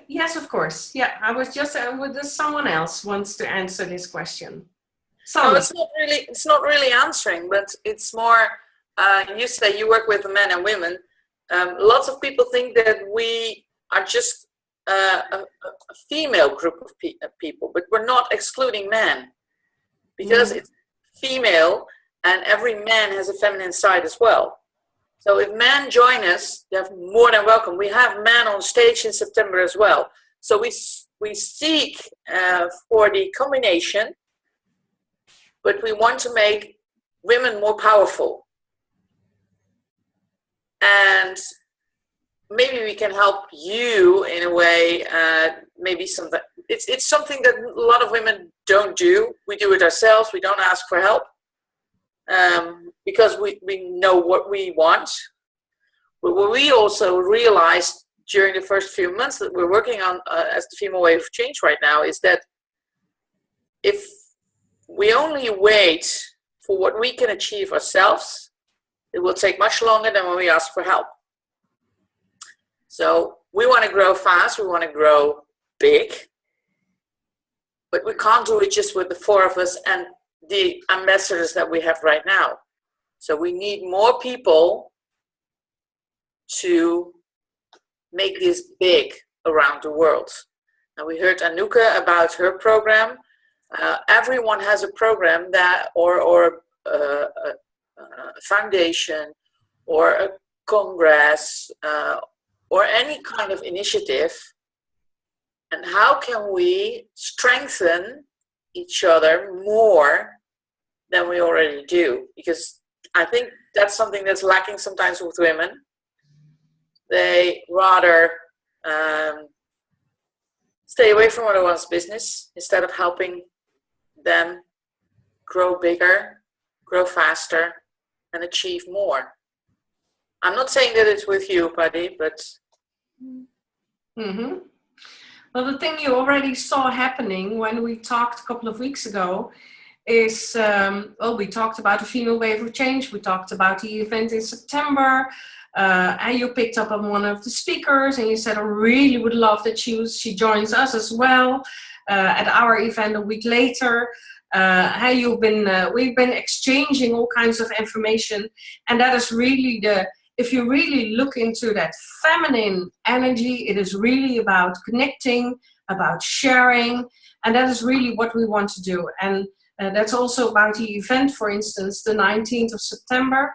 Yes, of course. Yeah, I was just someone else wants to answer this question. No, it's not really answering, but it's more. You say you work with men and women. Lots of people think that we are just a female group of people, but we're not excluding men, because it's female and every man has a feminine side as well. So if men join us, they're more than welcome. We have men on stage in September as well. So we seek for the combination, but we want to make women more powerful. And maybe we can help you in a way, maybe something. It's something that a lot of women don't do. We do it ourselves. We don't ask for help because we know what we want. But what we also realized during the first few months that we're working on as the Female Wave of Change right now is that if we only wait for what we can achieve ourselves, it will take much longer than when we ask for help. So we want to grow fast, we want to grow big, but we can't do it just with the four of us and the ambassadors that we have right now. So we need more people to make this big around the world. And we heard Anouk about her program. Everyone has a program that, or a foundation, or a congress, or any kind of initiative. And how can we strengthen each other more than we already do? Because I think that's something that's lacking sometimes with women. They rather stay away from other one's business instead of helping them grow bigger, grow faster, and achieve more. I'm not saying that it's with you, Paddy, but... Mm-hmm. Well, the thing you already saw happening when we talked a couple of weeks ago is, we talked about the Female Wave of Change, we talked about the event in September, and you picked up on one of the speakers and you said, I really would love that she joins us as well at our event a week later. We've been exchanging all kinds of information, and that is really if you really look into that feminine energy, it is really about connecting, about sharing, and that is really what we want to do. And that's also about the event, for instance, the 19th of September.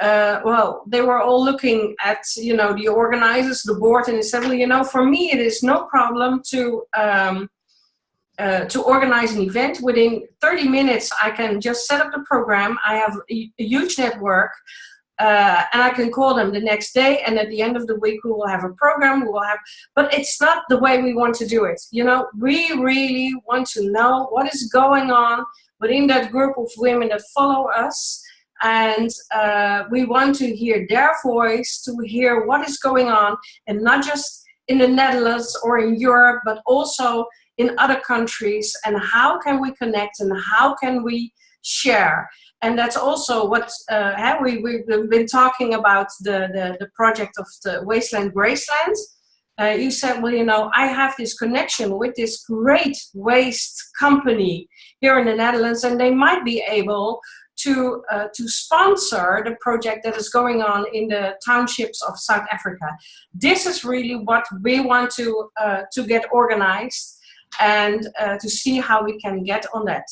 They were all looking at, the organizers, the board, and they said, well, for me, it is no problem to organize an event. Within 30 minutes, I can just set up the program. I have a huge network, and I can call them the next day. And at the end of the week, we will have a program. But it's not the way we want to do it. We really want to know what is going on within that group of women that follow us. And we want to hear their voice, to hear what is going on, and not just in the Netherlands or in Europe, but also in other countries, and how can we connect and how can we share. And that's also what we've been talking about, the project of the Wasteland Graceland. You said, I have this connection with this great waste company here in the Netherlands, and they might be able to sponsor the project that is going on in the townships of South Africa. This is really what we want to get organized, and to see how we can get on that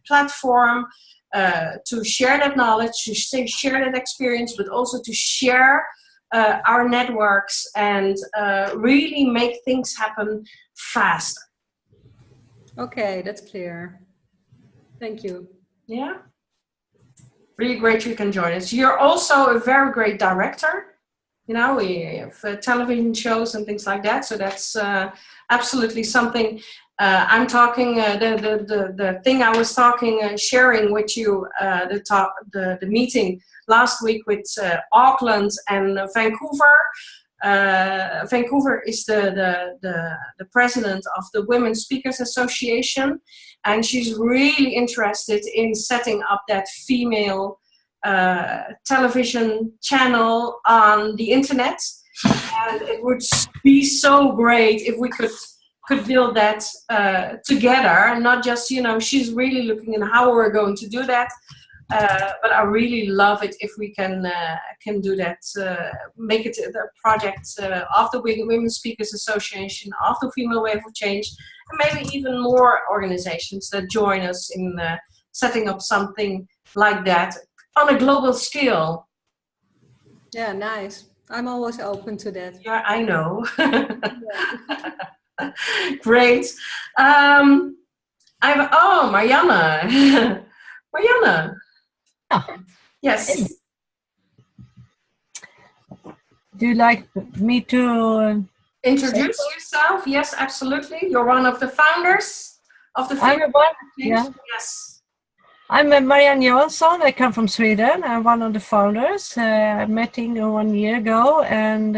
platform, to share that knowledge, to share that experience, but also to share our networks and really make things happen faster. Okay, that's clear. Thank you. Yeah. Really great you can join us. You're also a very great director. We have television shows and things like that. So that's absolutely something. I'm talking, the thing I was sharing with you, the meeting last week with Auckland and Vancouver. Vancouver is the president of the Women Speakers Association, and she's really interested in setting up that female television channel on the internet. And it would be so great if we could build that together, and not just, she's really looking at how we're going to do that. But I really love it if we can do that, make it a project of the Women Speakers Association, of the Female Wave of Change, and maybe even more organizations that join us in setting up something like that, on a global scale. Yeah, nice. I'm always open to that. Yeah, I know. Great. Marianne. Marianne. Oh. Yes. Do you like me to introduce yourself? Yes, absolutely. You're one of the founders of the Yes. I'm Marianne Jansson. I come from Sweden. I'm one of the founders. I met Ingo 1 year ago, and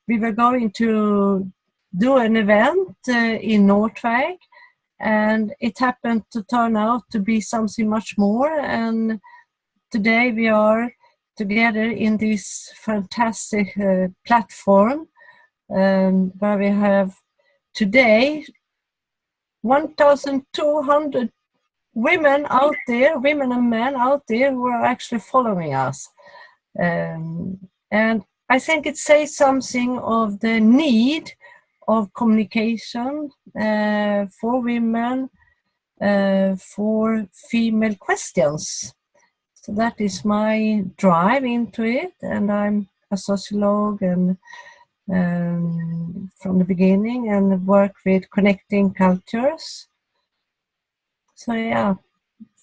we were going to do an event in Noordwijk, and it happened to turn out to be something much more. And today we are together in this fantastic platform where we have today 1,200 women out there, women and men out there who are actually following us. And I think it says something of the need of communication for women, for female questions. So that is my drive into it, and I'm a sociologue and from the beginning, and work with connecting cultures. So yeah,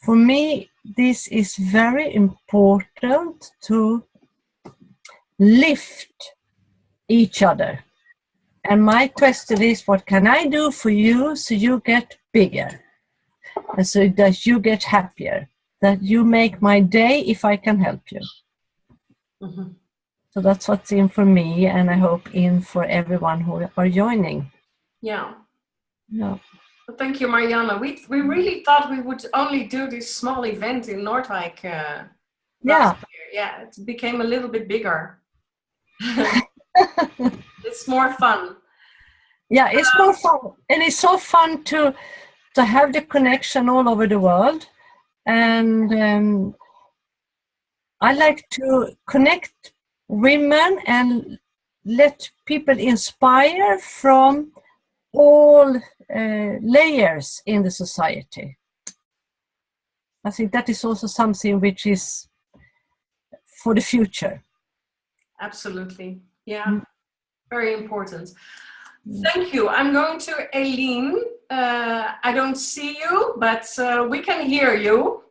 for me this is very important to lift each other. And my question is, what can I do for you so you get bigger, and so that you get happier, that you make my day if I can help you. Mm-hmm. So that's what's in for me, and I hope in for everyone who are joining. Yeah. Yeah. Well, thank you, Marianne. We really thought we would only do this small event in Noordwijk last year. Yeah, it became a little bit bigger. It's more fun. Yeah, it's more fun, and it's so fun to have the connection all over the world. And I like to connect women and let people inspire from all layers in the society. I think that is also something which is for the future. Absolutely. Yeah, very important. Thank you. I'm going to Eileen. I don't see you, but we can hear you.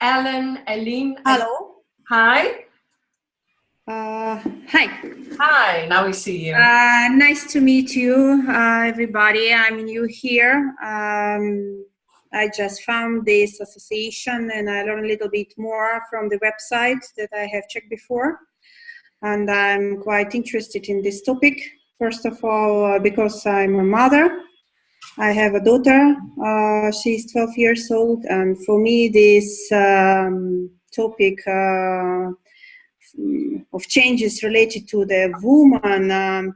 Eileen. Hello. Hi. Hi. Hi, now we see you. Nice to meet you, everybody. I'm new here. I just found this association and I learned a little bit more from the website that I have checked before. And I'm quite interested in this topic. First of all, because I'm a mother. I have a daughter. She's 12 years old. And for me, this topic of changes related to the woman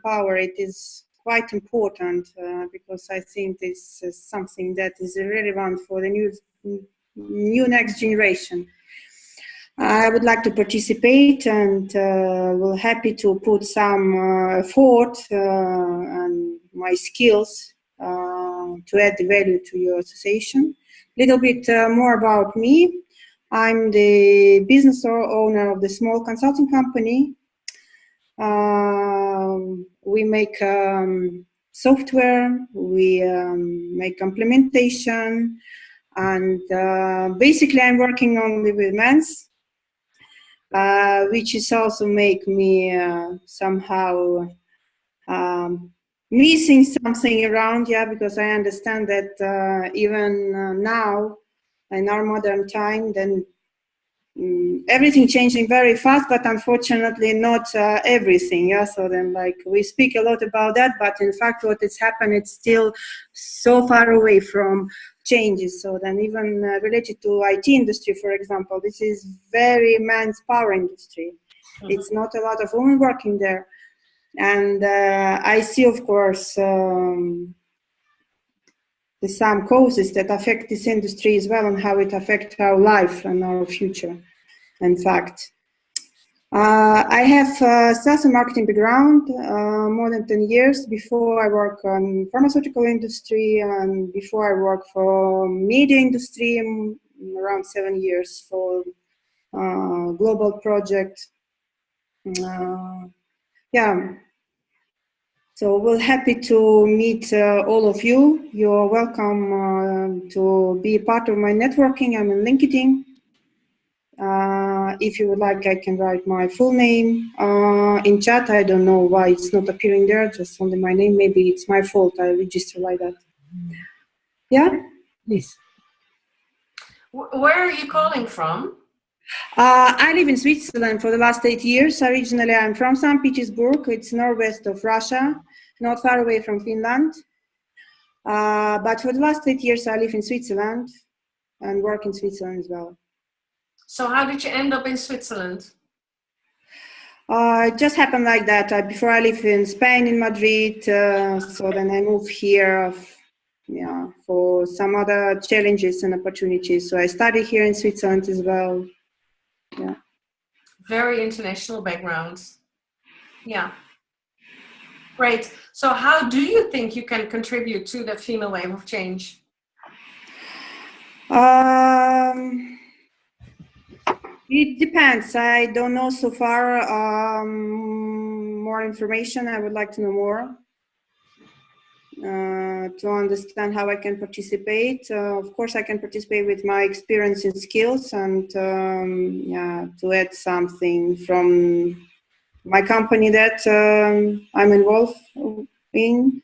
power, it is quite important because I think this is something that is relevant for the new next generation. I would like to participate and will happy to put some effort and my skills to add the value to your association. A little bit more about me. I'm the business owner of the small consulting company. We make software, we make implementation, and basically I'm working only with men's, which is also make me somehow missing something around, because I understand that even now in our modern time, then everything changing very fast, but unfortunately not everything. So then, like, we speak a lot about that, but in fact what has happened, it's still so far away from changes. So then even related to IT industry, for example, this is very man's power industry. Mm-hmm. It's not a lot of women working there. And I see, of course, some causes that affect this industry as well, and how it affects our life and our future, in fact. I have sales and marketing background, more than 10 years. Before I work on pharmaceutical industry, and before I work for media industry, around 7 years for global project. Yeah. So we're happy to meet all of you. You're welcome to be a part of my networking. I'm on LinkedIn. If you would like, I can write my full name in chat. I don't know why it's not appearing there, just only my name. Maybe it's my fault. I register like that. Yeah? Please. Where are you calling from? I live in Switzerland for the last 8 years. Originally, I'm from St. Petersburg. It's northwest of Russia, not far away from Finland. But for the last 8 years, I live in Switzerland and work in Switzerland as well. So how did you end up in Switzerland? It just happened like that. Before I lived in Spain, in Madrid, so then I moved here for some other challenges and opportunities. So I studied here in Switzerland as well. Yeah. Very international background. Yeah. Great. So how do you think you can contribute to the female wave of change? It depends. I don't know so far. More information. I would like to know more to understand how I can participate. Of course, I can participate with my experience and skills, and to add something from my company that I'm involved in.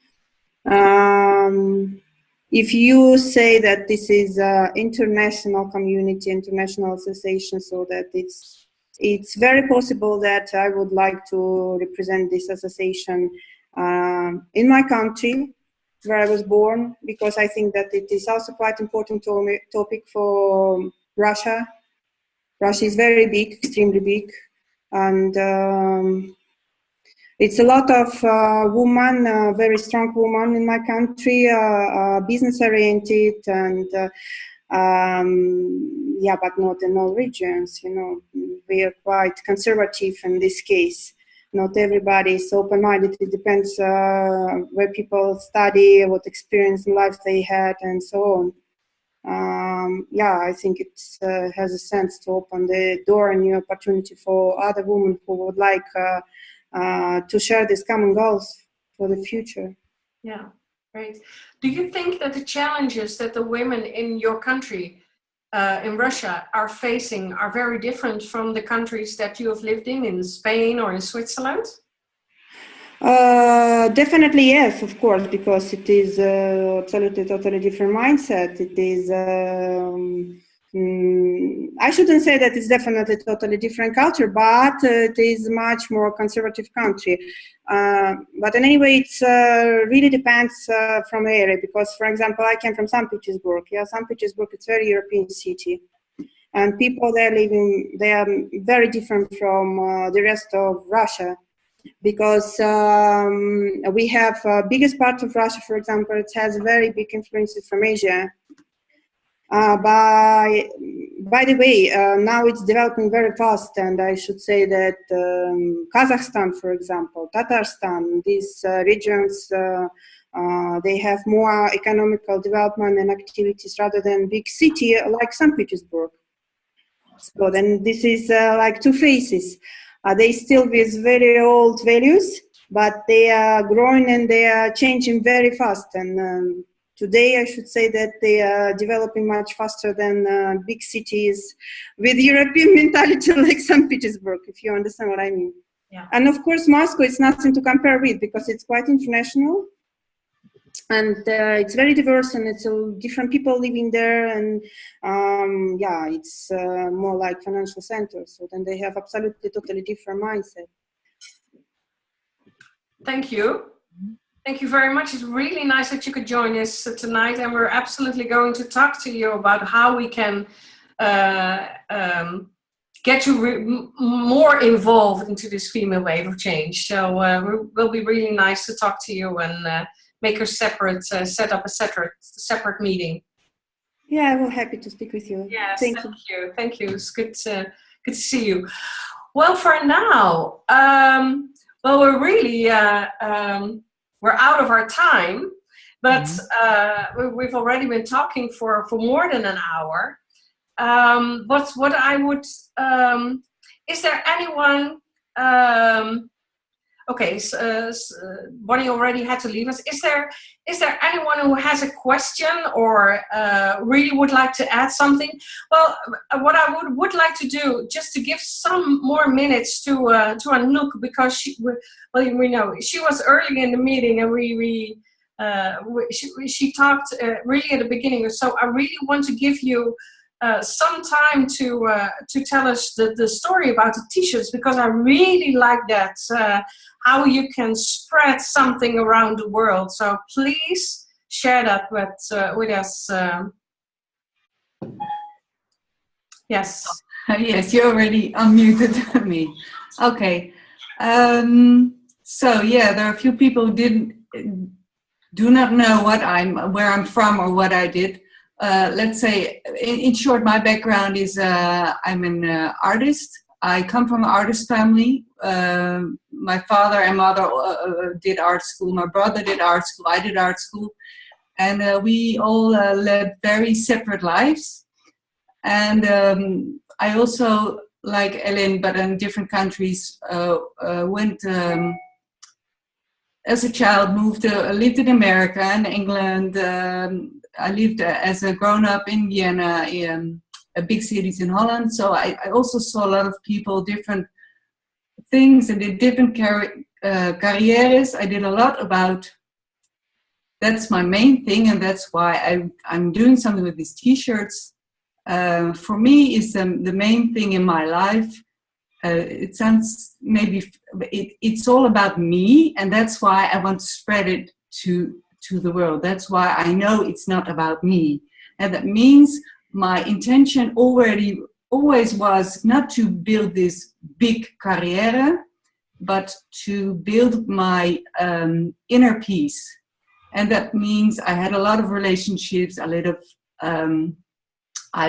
If you say that this is an international community, international association, so that it's very possible that I would like to represent this association in my country where I was born, because I think that it is also quite important topic for Russia. Russia is very big, extremely big, and it's a lot of women, very strong women in my country, business-oriented, and but not in all regions. You know, we are quite conservative in this case. Not everybody is open-minded. It depends where people study, what experience in life they had, and so on. I think it has a sense to open the door and new opportunity for other women who would like to share these common goals for the future. Yeah, great. Do you think that the challenges that the women in your country, in Russia, are facing are very different from the countries that you have lived in Spain or in Switzerland? Definitely yes, of course, because it is totally different mindset. It is I shouldn't say that it's definitely totally different culture, but it is much more conservative country. But in any way, it's really depends from area, because, for example, I came from St. Petersburg. Yeah, St. Petersburg, it's a very European city. And people there living, they are very different from the rest of Russia. Because we have biggest part of Russia, for example, it has very big influences from Asia. By the way, now it's developing very fast, and I should say that Kazakhstan, for example, Tatarstan, these regions, they have more economical development and activities rather than big city like St. Petersburg. So then this is like two faces. They still with very old values, but they are growing and they are changing very fast. And today I should say that they are developing much faster than big cities with European mentality like St. Petersburg, if you understand what I mean. Yeah. And of course, Moscow is nothing to compare with, because it's quite international. And it's very diverse, and it's different people living there, and it's more like financial centers. So then they have absolutely totally different mindset. Thank you. Thank you very much. It's really nice that you could join us tonight, and we're absolutely going to talk to you about how we can get you more involved into this female wave of change. So it will be really nice to talk to you and make a separate, set up a separate meeting. Yeah, I will happy to speak with you. Yes, thank you. Thank you. It's good to see you. Well, for now, well, we're really we're out of our time, but we've already been talking for more than an hour. But what I would, is there anyone? Okay, so, Bonnie already had to leave us. Is there anyone who has a question or really would like to add something? Well, what I would like to do, just to give some more minutes to Anouk, because we know she was early in the meeting and she talked really at the beginning. So I really want to give you some time to tell us the story about the t-shirts, because I really like that, how you can spread something around the world. So please share that with us. Yes. Yes, you already unmuted me. Okay. So yeah, there are a few people who do not know where I'm from or what I did. Let's say, in short, my background is I'm an artist. I come from an artist family. My father and mother did art school. My brother did art school. I did art school. And we all led very separate lives. And I also, like Ellen, but in different countries, went as a child, lived in America and England. I lived as a grown-up in Vienna, in big cities in Holland. So I also saw a lot of people, different things, and did different carrières. I did a lot about, that's my main thing, and that's why I'm doing something with these t-shirts. For me, is the main thing in my life. It sounds maybe, it's all about me, and that's why I want to spread it to the world. That's why I know it's not about me. And that means my intention always was not to build this big carrière, but to build my inner peace. And that means I had a lot of relationships, I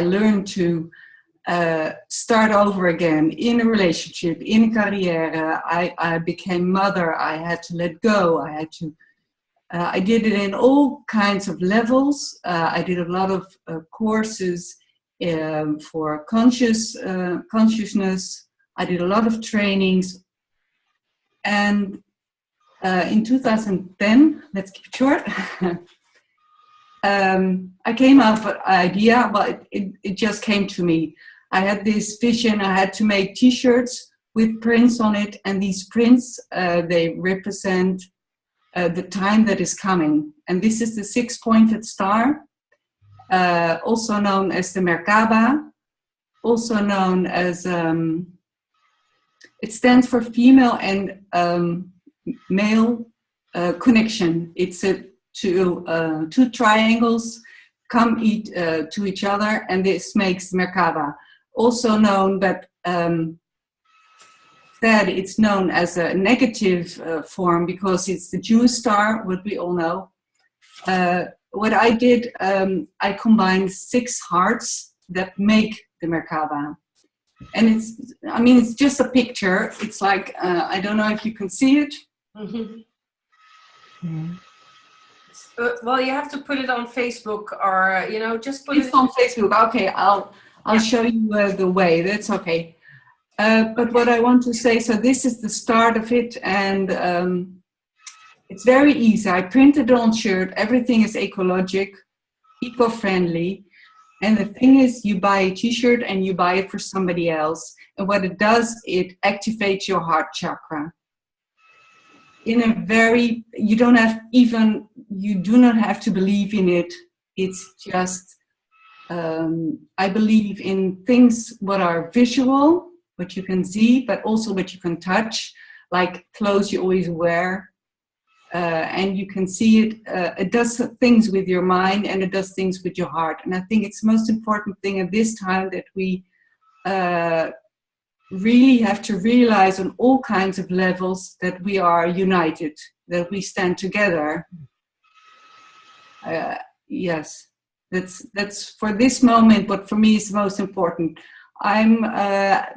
learned to start over again in a relationship, in a carrière. I became mother. I had to let go. I did it in all kinds of levels. I did a lot of courses for consciousness. I did a lot of trainings. And in 2010, let's keep it short, I came up with an idea, but it just came to me. I had this vision. I had to make t-shirts with prints on it, and these prints, they represent the time that is coming. And this is the 6-pointed star, also known as the Merkaba, also known as, it stands for female and male connection. It's two triangles come to each other, and this makes Merkaba. Also known, but that it's known as a negative form because it's the Jewish star, what we all know. What I did, I combined 6 hearts that make the Merkaba. And it's just a picture. It's like, I don't know if you can see it. Mm-hmm. Well, you have to put it on Facebook, or just put it on Facebook. Okay, I'll show you the way. That's okay. But what I want to say, so this is the start of it, and it's very easy. I printed on shirt. Everything is ecologic, eco-friendly, and the thing is, you buy a t-shirt and you buy it for somebody else, and what it does, it activates your heart chakra. In a very, you do not have to believe in it. It's just, I believe in things what are visual, what you can see, but also what you can touch, like clothes you always wear. And you can see it, it does things with your mind, and it does things with your heart. And I think it's the most important thing at this time, that we really have to realize on all kinds of levels that we are united, that we stand together. Yes, that's for this moment, but for me it's most important. I'm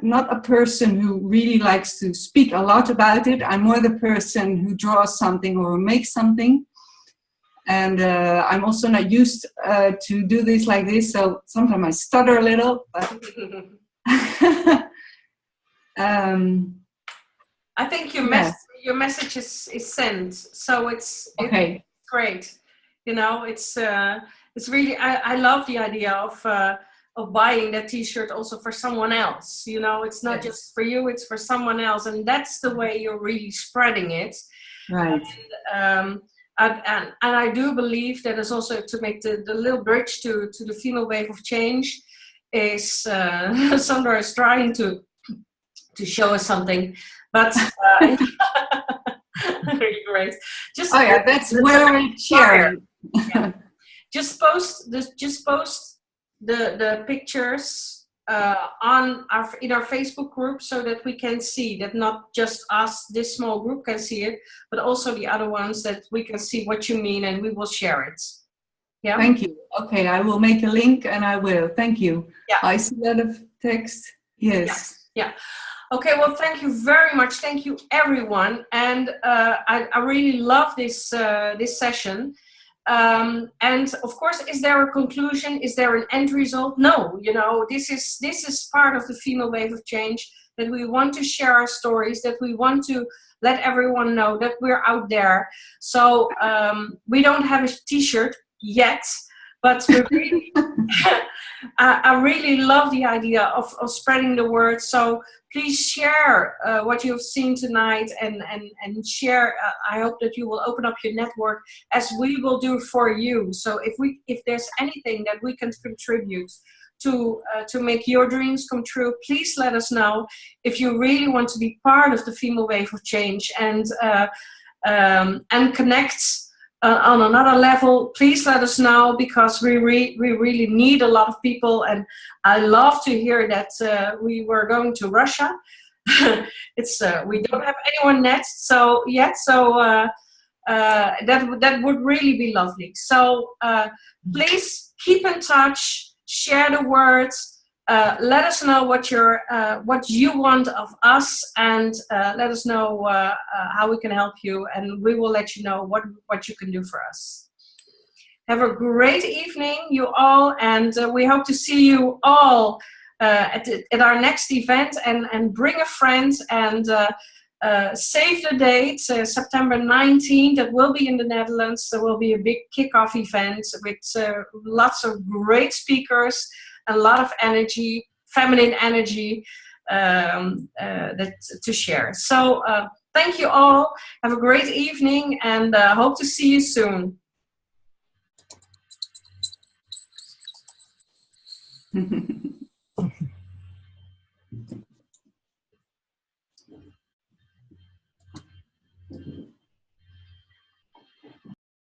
not a person who really likes to speak a lot about it. I'm more the person who draws something or makes something. And I'm also not used to do this like this, so sometimes I stutter a little. But I think your message is sent, so it's great. You know, it's really I love the idea of buying that T-shirt also for someone else. You know, it's not just for you; it's for someone else, and that's the way you're really spreading it. Right. And I do believe that is also to make the little bridge to the female wave of change. Is Sandra is trying to show us something, but very great. Just that's where we share. Yeah. Just post the pictures in our Facebook group so that we can see that not just us, this small group can see it, but also the other ones, that we can see what you mean, and we will share it. Yeah. Thank you. Okay, I will make a link and I will. Thank you. Yeah. I see a lot of text. Yes. Yeah. Okay, well, thank you very much. Thank you, everyone. And I really love this session. And of course, is there a conclusion? Is there an end result? No, you know, this is part of the female wave of change, that we want to share our stories, that we want to let everyone know that we're out there. So we don't have a T-shirt yet, but we really, I really love the idea of spreading the word. So please share what you've seen tonight, and share. I hope that you will open up your network, as we will do for you. So if there's anything that we can contribute to make your dreams come true, please let us know. If you really want to be part of the female wave of change and connect on another level, please let us know, because we really need a lot of people. And I love to hear that we were going to Russia. It's we don't have anyone yet, so that would really be lovely. So please keep in touch, share the words. Let us know what you want of us, and let us know how we can help you, and we will let you know what you can do for us. Have a great evening, you all, and we hope to see you all at our next event, and bring a friend, and save the date, September 19th. That will be in the Netherlands. There will be a big kickoff event with lots of great speakers, a lot of energy, feminine energy to share. So thank you all. Have a great evening, and hope to see you soon.